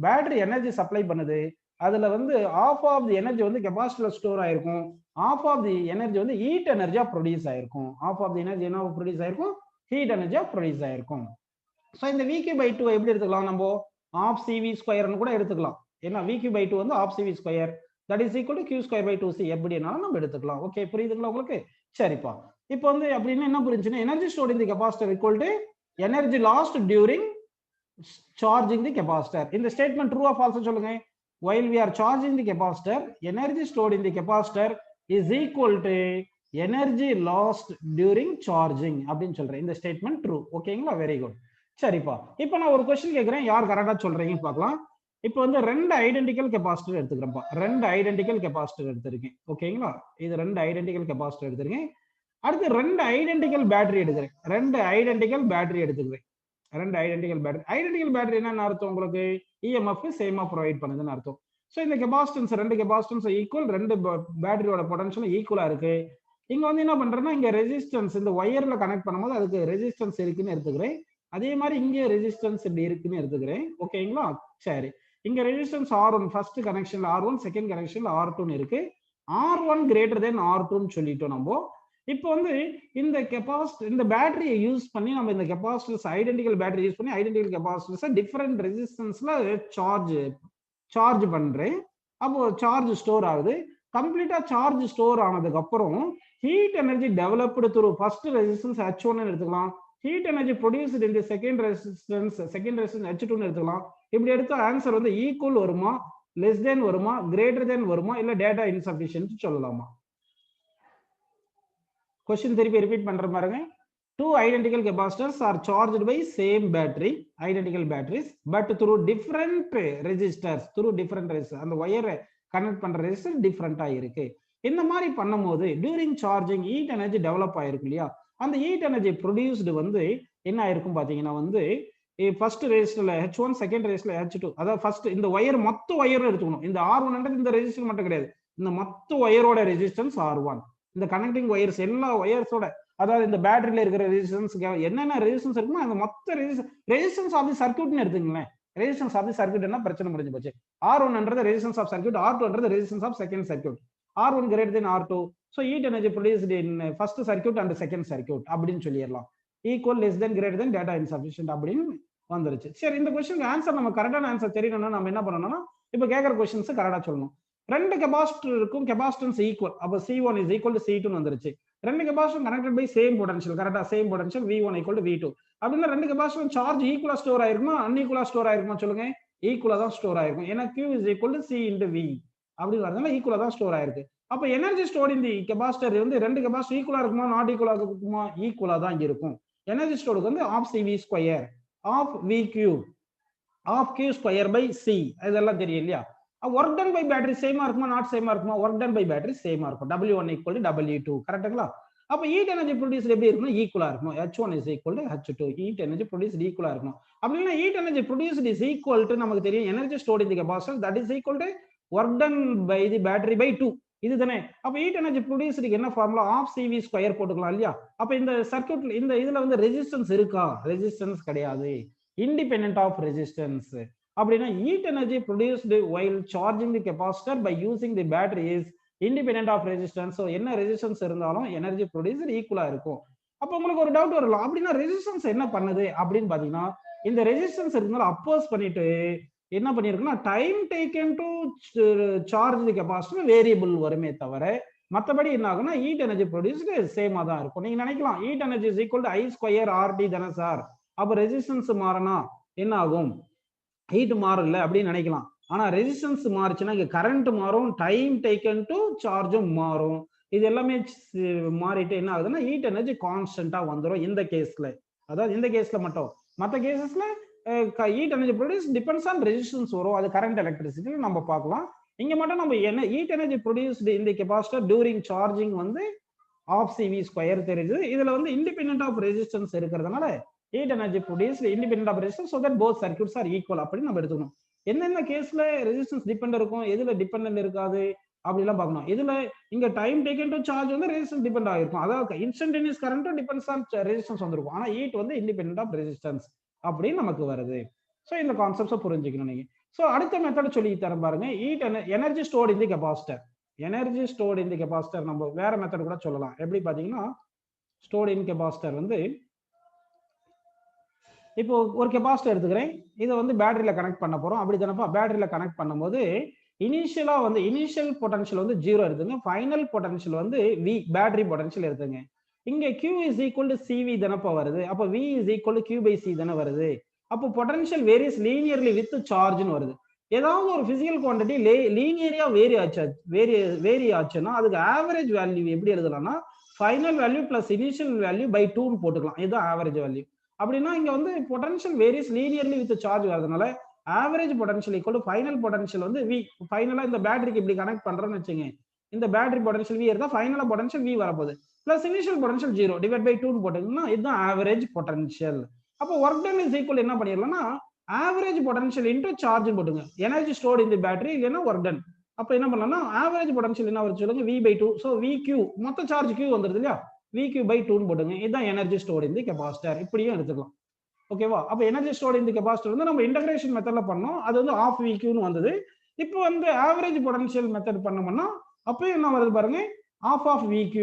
பேட்டரி எனர்ஜி சப்ளை பண்ணுது. அதுல வந்து ஆஃப் ஆஃப் தி எனர்ஜி வந்து கெபாசிட்டர்ல ஸ்டோர் ஆயிருக்கும், ஆஃப் ஆஃப் தி எனர்ஜி வந்து ஹீட் எனர்ஜியா ப்ரொடியூஸ் ஆயிருக்கும். ஆஃப் ஆஃப் தி எனர்ஜி என்ன ப்ரொடியூஸ் ஆயிருக்கும்? ஹீட் எனர்ஜியா ப்ரொடியூஸ் ஆயிருக்கும். ஸோ இந்த VQ பை 2 எப்படி எடுத்துக்கலாம்? நம்ம ஆஃப் CV² கூட எடுத்துக்கலாம். ஏன்னா VQ பை 2 வந்து half CV², that is equal to Q² by 2C எப்படினாலும் நம்ம எடுத்துக்கலாம். ஓகே, புரியுதுங்களா உங்களுக்கு? சரிப்பா. இப்போ வந்து அப்படின்னா என்ன புரிஞ்சுன்னா, energy stored in the capacitor equal to energy lost during charging the capacitor. இந்த ஸ்டேட்மெண்ட் ட்ரூ ஆர் ஃபால்ஸ் சொல்லுங்க? while we are charging the capacitor, energy stored in the capacitor is equal to energy lost during charging அப்படின்னு சொல்றேன். இந்த statement true. ஓகேங்களா? Very good. சரிப்பா. இப்போ நான் ஒரு क्वेश्चन கேக்குறேன், யார் கரெக்ட்டா சொல்றீங்கன்னு பார்க்கலாம். இப்போ வந்து ரெண்டு ஐடென்டிக்கல் கெபாசிட்டர் எடுத்துக்கிறேன்ப்பா. ரெண்டு ஐடென்டிக்கல் கெபாசிட்டர் எடுத்திருக்கேன். ஓகேங்களா? இது ரெண்டு ஐடென்டிக்கல் கெபாசிட்டர் எடுத்திருக்கேன். அடுத்து ரெண்டு ஐடென்டிக்கல் பேட்டரி எடுக்கிறேன். ரெண்டு ஐடென்டிக்கல் பேட்டரி என்ன அர்த்தம் உங்களுக்கு? EMF சேமா ப்ரொவைட் பண்ணுதுன்னு அர்த்தம். சோ இந்த கெபாசிட்டன்ஸ், ரெண்டு கெபாசிட்டன்ஸ் ஈக்குவல், ரெண்டு பேட்டரியோட பொட்டன்ஷியல் ஈக்குவலா இருக்கு. இங்க வந்து என்ன பண்றேன்னா, இங்க ரெசிஸ்டன்ஸ் இந்த ஒயர்ல கனெக்ட் பண்ணும்போது அதுக்கு ரெசிஸ்டன்ஸ் இருக்குன்னு எடுத்துக்கிறேன். அதே மாதிரி இங்கே ரெசிஸ்டன்ஸ் இப்படி இருக்குன்னு எடுத்துக்கிறேன். ஓகேங்களா? சரி, இங்க ரெசிஸ்டன்ஸ் R1 ஃபர்ஸ்ட் கனெக்ஷன்ல R1, செகண்ட் கனெக்ஷன்ல R2 இருக்கு. R1 கிரேட்டர் தென் R2 சொல்லிட்டோம் நம்ம. இப்போ வந்து இந்த கெபாசிட்டர், இந்த பேட்டரியை யூஸ் பண்ணி நம்ம இந்த கெபாசிட்டர்ஸ் ஐடென்டிக்கல் பேட்டரி யூஸ் பண்ணி ஐடென்டிக்கல் கெபாசிட்டர்ஸ் டிஃபரெண்ட் ரெசிஸ்டன்ஸ்ல சார்ஜ் பண்றேன். அப்போ சார்ஜ் ஸ்டோர் ஆகுது. கம்ப்ளீட்டா சார்ஜ் ஸ்டோர் ஆனதுக்கு அப்புறம் heat energy developed through first resistance H1 எடுத்துக்கலாம். Heat energy produced in the second resistance H2 எடுத்துக்கலாம். இப்படி எடுத்தா ஆன்சர் வந்து ஈக்குவல் வருமா, லெஸ் தென் வருமா, கிரேட்டர் தென் வருமா, இல்ல டேட்டா இன்சஃபிஷியன்ட் சொல்லலாமா? क्वेश्चन திருப்பி ரிப்பீட் பண்ற பாருங்க. Two identical capacitors are charged by same battery, identical batteries, but through different resistors. அந்த ஒயரை கனெக்ட் பண்ற ரெசிஸ்டர் டிஃபரெண்டா இருக்கு. இந்த மாதிரி பண்ணும்போது during charging heat energy develop ஆயிருக்கு இல்லையா, அந்த ஹீட் எனர்ஜி ப்ரொடியூஸ்டு வந்து என்ன ஆயிருக்கும் பாத்தீங்கன்னா வந்து ஃபர்ஸ்ட் ரெசிஸ்டர்ல H1, செகண்ட் ரெசிஸ்டர்ல H2. அதாவது ஃபர்ஸ்ட் இந்த ஒயர் மொத்த ஒயரும் எடுத்துக்கணும். இந்த R100 இந்த ரெசிஸ்டர் மட்டும் கிடையாது, இந்த மொத்த ஒயரோட ரெசிஸ்டன்ஸ் R1. இந்த கனெக்டிங் ஒயர்ஸ் எல்லா ஒயர்ஸோட, அதாவது இந்த பேட்டரியில இருக்கிற ரெசிஸ்டன்ஸ் என்னென்ன ரெசிஸ்டன்ஸ் இருக்குமோ அந்த மொத்த ரெசிஸ்டன்ஸ் ஆஃப் தி சர்க்யூட்னு எடுத்துங்களேன். ரெசிஸ்டன்ஸ் ஆஃப் தி சர்க்யூட் என்ன பிரச்சனை முடிஞ்சு போச்சு. R1 resistance of circuit, R2 resistance of second circuit, R1 greater than R2. So heat energy produced in first circuit and second circuit அப்படின்னு சொல்லிடலாம். Equal less than greater than data insufficient அப்படின்னு வந்துருச்சு. சரி, இந்த கொஸ்டினுக்கு ஆன்சர் நம்ம கரெக்டான answer தெரியணும்னா நம்ம என்ன பண்ணணும்னா இப்போ கேட்குற கொஸ்டின்ஸ் கரெக்டா சொல்லணும். ரெண்டு கெபாசிட்டர் இருக்கும், கெபாசிட்டன்ஸ் ஈக்குவல், அப்போ C1 is equal to C2 வந்துருச்சு. ரெண்டு capacitor connected by same potential, கரெக்டா same potential V1 equal to V2 அப்படின்னா ரெண்டு கெபாசிட்டர் சார்ஜ் ஈக்குவலா ஸ்டோர் ஆயிருக்குமா அன்ஈக்குவலா ஸ்டோர் ஆயிருக்குமா சொல்லுங்க. ஈக்குவலா தான் ஸ்டோர் ஆயிருக்கும். ஏன்னா Q is equal to C into V அப்படின்னு வரதுனால ஈக்குவலா தான் ஸ்டோர் ஆயிருக்கு. அப்ப energy stored in the capacitor வந்து ரெண்டு கெபாசிட்டர் ஈக்குவலா இருக்குமா நாட் ஈக்குவலா இருக்குமா, ஈக்குவலா தான் இருக்கும். எனர்ஜி ஸ்டோர்டுக்கு வந்து half CV square half VQ half Q square by C, இதெல்லாம் தெரியும் இல்லையா. ஒர்க் டன் பை பேட்டரி சேமா இருக்குமா நாட் சேமா இருக்குமா, ஒர்க் டன் பை பேட்டரி சேமா இருக்கும். W1 equal to W2 கரெக்ட்டுங்களா. அப்ப ஹீட் எனர்ஜி ப்ரொடியூஸ்ட் எப்படி இருக்கும்னா ஈக்குவலா இருக்கும். H1 is equal to H2, heat energy produced ஈக்குவலா இருக்கும். அப்படின்னா heat energy produced is equal to நமக்கு தெரியும் energy stored in the capacitor that is equal to work done by the battery by 2 இதுதானே. அப்ப ஹீட் எனர்ஜி ப்ரொடியூஸ்டுக்கு என்ன formula, of CV square போட்டுக்கலாம் இல்லையா. அப்ப இந்த சர்க்யூட்ல இந்த இதுல வந்து ரெசிஸ்டன்ஸ் இருக்கா, ரெசிஸ்டன்ஸ் கிடையாது, இண்டிபெண்டன்ட் ஆஃப் ரெசிஸ்டன்ஸ். அப்படின்னா heat energy produced while charging the capacitor by using the battery is independent of resistance. So என்ன ரெசிஸ்டன்ஸ் இருந்தாலும் எனர்ஜி ப்ரொடியூஸ்டு ஈக்குவலா இருக்கும். அப்போ உங்களுக்கு ஒரு டவுட் வரலாம், அப்படின்னா ரெசிஸ்டன்ஸ் என்ன பண்ணுது அப்படின்னு பாத்தீங்கன்னா இந்த ரெசிஸ்டன்ஸ் இருந்தாலும் அப்போஸ் பண்ணிட்டு என்ன பண்ணிருக்குன்னா time taken to charge the capacitor variable வருமே தவிர மற்றபடி என்ன ஆகும்னா ஹீட் எனர்ஜி ப்ரொடியூஸ்டு சேமா தான் இருக்கும். நீங்க நினைக்கலாம் heat energy is equal to I square RT தானே சார், அப்ப ரெசிஸ்டன்ஸ் மாறினா என்ன ஆகும், ஹீட் மாறல அப்படின்னு நினைக்கலாம். ஆனா ரெசிஸ்டன்ஸ் மாறுச்சுன்னா இங்க கரண்ட் மாறும், டைம் டேக்கன் டு சார்ஜும் மாறும். இது எல்லாமே மாறிட்டு என்ன ஆகுதுன்னா ஹீட் எனர்ஜி கான்ஸ்டன்டா வந்துடும் இந்த கேஸ்ல. அதாவது இந்த கேஸ்ல மட்டும், மற்ற கேசஸ்ல heat energy produce depends on resistance வரும், அது கரண்ட் எலக்ட்ரிசிட்டி நம்ம பார்க்கலாம். இங்க மட்டும் நம்ம என்ன ஹீட் எனர்ஜி ப்ரொடியூஸ்டு இந்த கெபாசிட்டர் டியூரிங் சார்ஜிங் வந்து ஆஃப் CV ஸ்கொயர் தெரியுது. இதுல வந்து இண்டிபெண்டன்ட் ஆஃப் ரெசிஸ்டன்ஸ் இருக்கிறதுனால heat energy produced independent of resistance, so that both circuits are equal அப்படின்னு நம்ம எடுத்துக்கணும். என்னென்ன கேஸ்ல ரெசிஸ்டன்ஸ் டிபெண்ட் இருக்கும், எதுல டிபெண்டன்ட் இருக்காது அப்படிலாம் பார்க்கணும். இதுல இங்க டைம் டேக்கன் டு சார்ஜ் வந்து ரெசிஸ்டன்ஸ் டிபெண்ட் ஆகிருக்கும், அதாவது instantaneous current depends on resistance வந்திருக்கும். ஆனா ஹீட் வந்து இண்டிபெண்டன்ட் ஆஃப் ரெசிஸ்டன்ஸ் அப்படின்னு நமக்கு வருது. ஸோ இந்த கான்செப்ட்ஸை புரிஞ்சுக்கணும் நீங்க. ஸோ அடுத்த மெத்தட் சொல்லி தரேன் பாருங்க, heat energy stored in the capacitor. Energy stored in the capacitor நம்ம வேற மெத்தட் கூட சொல்லலாம். எப்படி பாத்தீங்கன்னா ஸ்டோர்ட் இன் கெபாசிட்டர் வந்து இப்போ ஒரு கெபாசிட்டர் எடுத்துக்கிறேன், இதை வந்து பேட்டரியில கனெக்ட் பண்ண போறோம். அப்படி தானப்பா பேட்டரியில கனெக்ட் பண்ணும்போது இனிஷியலா வந்து இனிஷியல் பொட்டன்ஷியல் வந்து 0 எடுத்துங்க, ஃபைனல் பொட்டன்ஷியல் வந்து V பேட்டரி பொட்டன்ஷியல் எடுத்துங்க. இங்க Q is equal to CV தானப்பா வருது, அப்ப V is equal to Q by C தானே வருது. அப்போ பொட்டன்ஷியல் வேரியஸ் லீனியர்லி வித் சார்ஜ்னு வருது. ஏதாவது ஒரு பிசிக்கல் குவான்டிட்டி லீனியரியா வேரி ஆச்சுன்னா அதுக்கு ஆவரேஜ் வேல்யூ எப்படி எழுதலாம்னா final value plus initial value by 2 போட்டுக்கலாம், இதுதான் ஆவரேஜ் வேல்யூ. அப்படின்னா இங்க வந்து potential varies linearly with charge வரதுனால average potential equal to final potential வந்து V. ஃபைனலா இந்த பேட்டரிக்கு இப்படி கனெக்ட் பண்றோம்னு வச்சுங்க, இந்த பேட்டரி பொட்டன்ஷியல் V இருந்தா ஃபைனலா பொட்டன்ஷியல் V வரப்போகுது, plus initial potential 0 divide by 2 போட்டீங்கன்னா இதுதான் ஆவரேஜ் பொட்டன்ஷியல். அப்போ ஒர்க் டன் இஸ் ஈக்குவல் என்ன பண்ணிடலாம்னா ஆவரேஜ் பொட்டன்ஷியல் இன்டு சார்ஜ் போட்டுங்க, energy stored in the battery இல்லைன்னா ஒர்க் டன். அப்ப என்ன பண்ணலாம்னா ஆவரேஜ் பொட்டன்ஷியல் என்ன வருது சொல்லுங்க, V by 2. ஸோ VQ மொத்த சார்ஜ் Q வந்துருது இல்லையா, VQ by 2 போட்டுங்க, இதுதான் energy stored in the capacitor. இப்படியும் எடுத்துக்கலாம், ஓகேவா. அப்ப energy stored in the capacitor வந்து நம்ம இன்டகிரேஷன் மெத்தட்ல பண்ணோம், அது வந்து ஆஃப் VQன்னு வந்தது. இப்போ வந்து ஆவரேஜ் பொட்டன்ஷியல் மெத்தட் பண்ணோம்னா அப்பயும் என்ன வருது பாருங்க, half of VQ.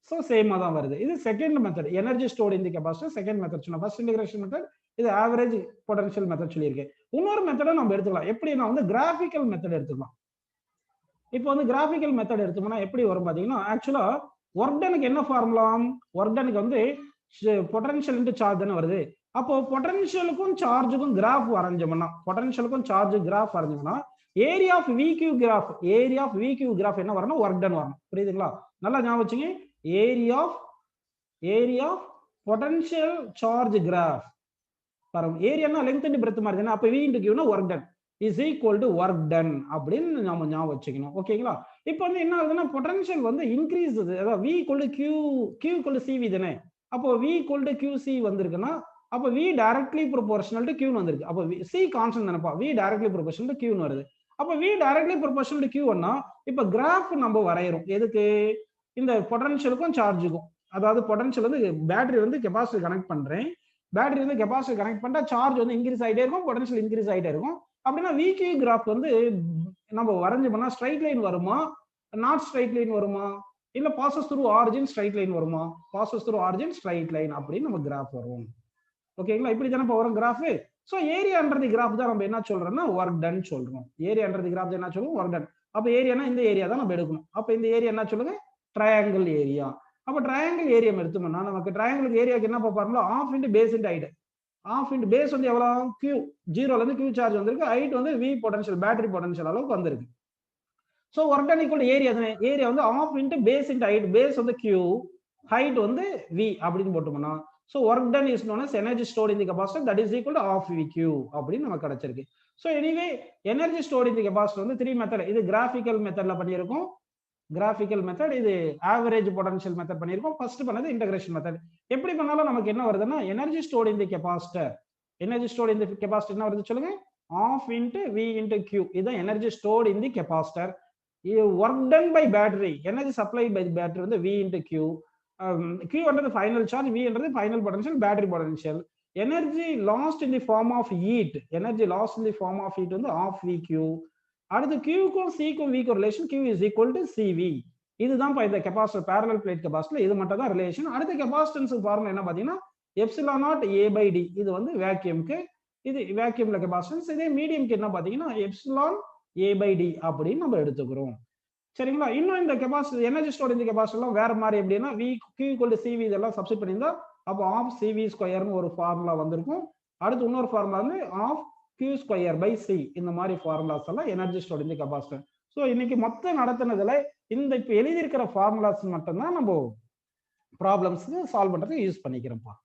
So same தான் வருது. இது second method, energy stored in the capacitor second method சொன்னா. ஃபர்ஸ்ட் இன்டகிரேஷன் மெத்தட், இது ஆவரேஜ் பொட்டன்ஷியல் மெத்தட் சொல்லியிருக்கேன். இன்னொரு மெத்தடை நம்ம எடுத்துக்கலாம், எப்படின்னா வந்து கிராஃபிக்கல் மெத்தட் எடுத்துக்கலாம். இப்போ வந்து கிராஃபிக்கல் மெத்தட் எடுத்தோம்னா எப்படி வரும் பாத்தீங்கன்னா, ஆக்சுவலா ஒர்க் டனுக்கு என்ன ஃபார்முலா, ஒர்க் டனுக்கு வந்து பொட்டன்ஷியல் இன்டு சார்ஜ் தானே வருது. அப்போ பொட்டன்ஷியலுக்கும் சார்ஜுக்கும் கிராஃப் வரைஞ்சோம்னா, பொட்டன்ஷியலுக்கும் சார்ஜ் கிராஃப் வரைஞ்சோம்னா ஏரியா ஆஃப் VQ கிராஃப் என்ன வரணும், ஒர்க் டன் வரணும். புரியுதுங்களா, நல்லா ஞாபகம் வச்சுங்க. Area of potential charge graph பாருங்க, ஏரியானா லெங்த் அண்ட் பிரெத் மாதிரி தானே, அப்ப V into Q னா work done. Is equal to work ton அப்படின்னு நம்ம ஞாபகம் வச்சுக்கணும். ஓகேங்களா? இப்போ வந்து என்ன ஆகுதுன்னா பொட்டன்ஷியல் வந்து இன்க்ரீஸ், அதாவது V equal to Q equal to CV தானே. அப்போ V ஈக்குவல் டு QC வந்திருக்குன்னா அப்போ V directly proportional to Q வந்திருக்கு. அப்போ C கான்ஸ்டன்ட் தானப்பா, V directly proportional to Q வருது. அப்போ V directly proportional to Q இப்போ கிராஃப் நம்ம வரையறோம். எதுக்கு? இந்த பொட்டன்ஷியலுக்கும் சார்ஜுக்கும். அதாவது பொட்டன்ஷியல் வந்து பேட்டரி வந்து கெபாசிட்டர் கனெக்ட் பண்றேன், பேட்டரி வந்து கெபாசிட்டர் கனெக்ட் பண்ணா சார்ஜ் வந்து இன்க்ரீஸ் ஆகிட்டே இருக்கும், பொட்டன்ஷியல் இன்க்ரீஸ் ஆகிட்டே இருக்கும். அப்படின்னா VQ கிராஃப் வந்து நம்ம வரைஞ்சோம்னா ஸ்ட்ரைட் லைன் வருமா, நாட் ஸ்ட்ரைட் லைன் வருமா, இல்ல passes through origin straight line வருமா? Passes through origin straight line அப்படின்னு நம்ம கிராஃப் வரும். ஓகேங்களா? இப்படி தானே வரும் கிராஃப். ஸோ ஏரியான்றது கிராஃப் தான் நம்ம என்ன சொல்றோம்னா ஒர்க் டன் சொல்றோம். ஏரியான்றது கிராஃப் என்ன சொல்லுவோம்? Work done. அப்ப ஏரியானா இந்த ஏரியா தான் நம்ம எடுக்கணும். அப்ப இந்த ஏரியா என்ன சொல்லுங்க? Triangle area. அப்ப ட்ரையாங்கிள் ஏரியா எடுத்தோம்னா நமக்கு ட்ரையாங்கிள் ஏரியாக்கு என்ன பார்ப்பாங்களோ half into base into height. Half into base வந்து எவ்வளவு? Q. 0ல இருந்து Q சார்ஜ் வந்திருக்கு, ஹைட் வந்து V பொட்டன்ஷியல், பேட்டரி பொட்டன்ஷியல் அளவுக்கு வந்திருக்கு. So work done equal area தானே. ஏரியா வந்து half into base into height. Base வந்து Q, ஹைட் வந்து V அப்படின்னு போட்டோம்னா so work done is known as energy stored in the capacitor, that is equal to half VQ அப்படின்னு நமக்கு கிடைச்சிருக்கு. so anyway energy stored in the capacitor வந்து 3 method. இது graphical மெத்தட்ல பண்ணியிருக்கோம், கிராஃபிக்கல் மெத்தட். இது ஆவரேஜ் பொட்டன்ஷியல் மெத்தட் பண்ணியிருக்கோம். First பண்ணது இன்டகிரேஷன் மெத்தட். எப்படி பண்ணாலும் நமக்கு என்ன வருதுன்னா energy stored in the capacitor. Energy stored in the capacitor என்ன வருது சொல்லுங்க? half into V into Q. இதுதான் energy stored in the capacitor. Work done by battery, energy supply by battery வந்து V into Q. Q under the final charge, V under the final potential, battery potential. Energy lost in the form of heat, energy lost in the form of heat வந்து half VQ. அடுத்து Q க்கும் C க்கும் V க்கும் relation Q is equal to CV. இதுதான் இந்த capacitor parallel plate capacitor, இது மட்டும் தான் ரிலேஷன். அடுத்து கெபாசிட்டன்ஸ் ஃபார்முலா என்ன பாத்தீங்கன்னா epsilon not A by D. இது வந்து வேக்யூம்க்கு, இது வேக்யூம்ல கெபாசிட்டன்ஸ். இதே மீடியம்க்கு என்ன பாத்தீங்கன்னா எப்சிலான் A by D அப்படின்னு நம்ம எடுத்துக்கிறோம். சரிங்களா? இன்னும் இந்த கெபாசிட்டர் எனர்ஜி ஸ்டோர்ட் இந்த கெபாசிட்டர்லாம் வேற மாதிரி எப்படின்னா Q ஈக்குவல் டு CV இதெல்லாம் சப்ஸ்டிட் பண்ணியிருந்தா அப்போ ஆஃப் CV ஸ்கொயர்னு ஒரு ஃபார்முலா வந்திருக்கும். அடுத்து இன்னொரு ஃபார்முலா வந்து half Q square by C. இந்த மாதிரி ஃபார்முலாஸ் எல்லாம் எனர்ஜி ஸ்டோர்ட் இந்த கெபாசிட்டர். ஸோ இன்னைக்கு மொத்தம் நடத்தினதுல இந்த இப்போ எழுதியிருக்கிற ஃபார்முலாஸ் மட்டும்தான் நம்ம ப்ராப்ளம்ஸ்க்கு சால்வ் பண்றதுக்கு யூஸ் பண்ணிக்கிறோம்ப்பா.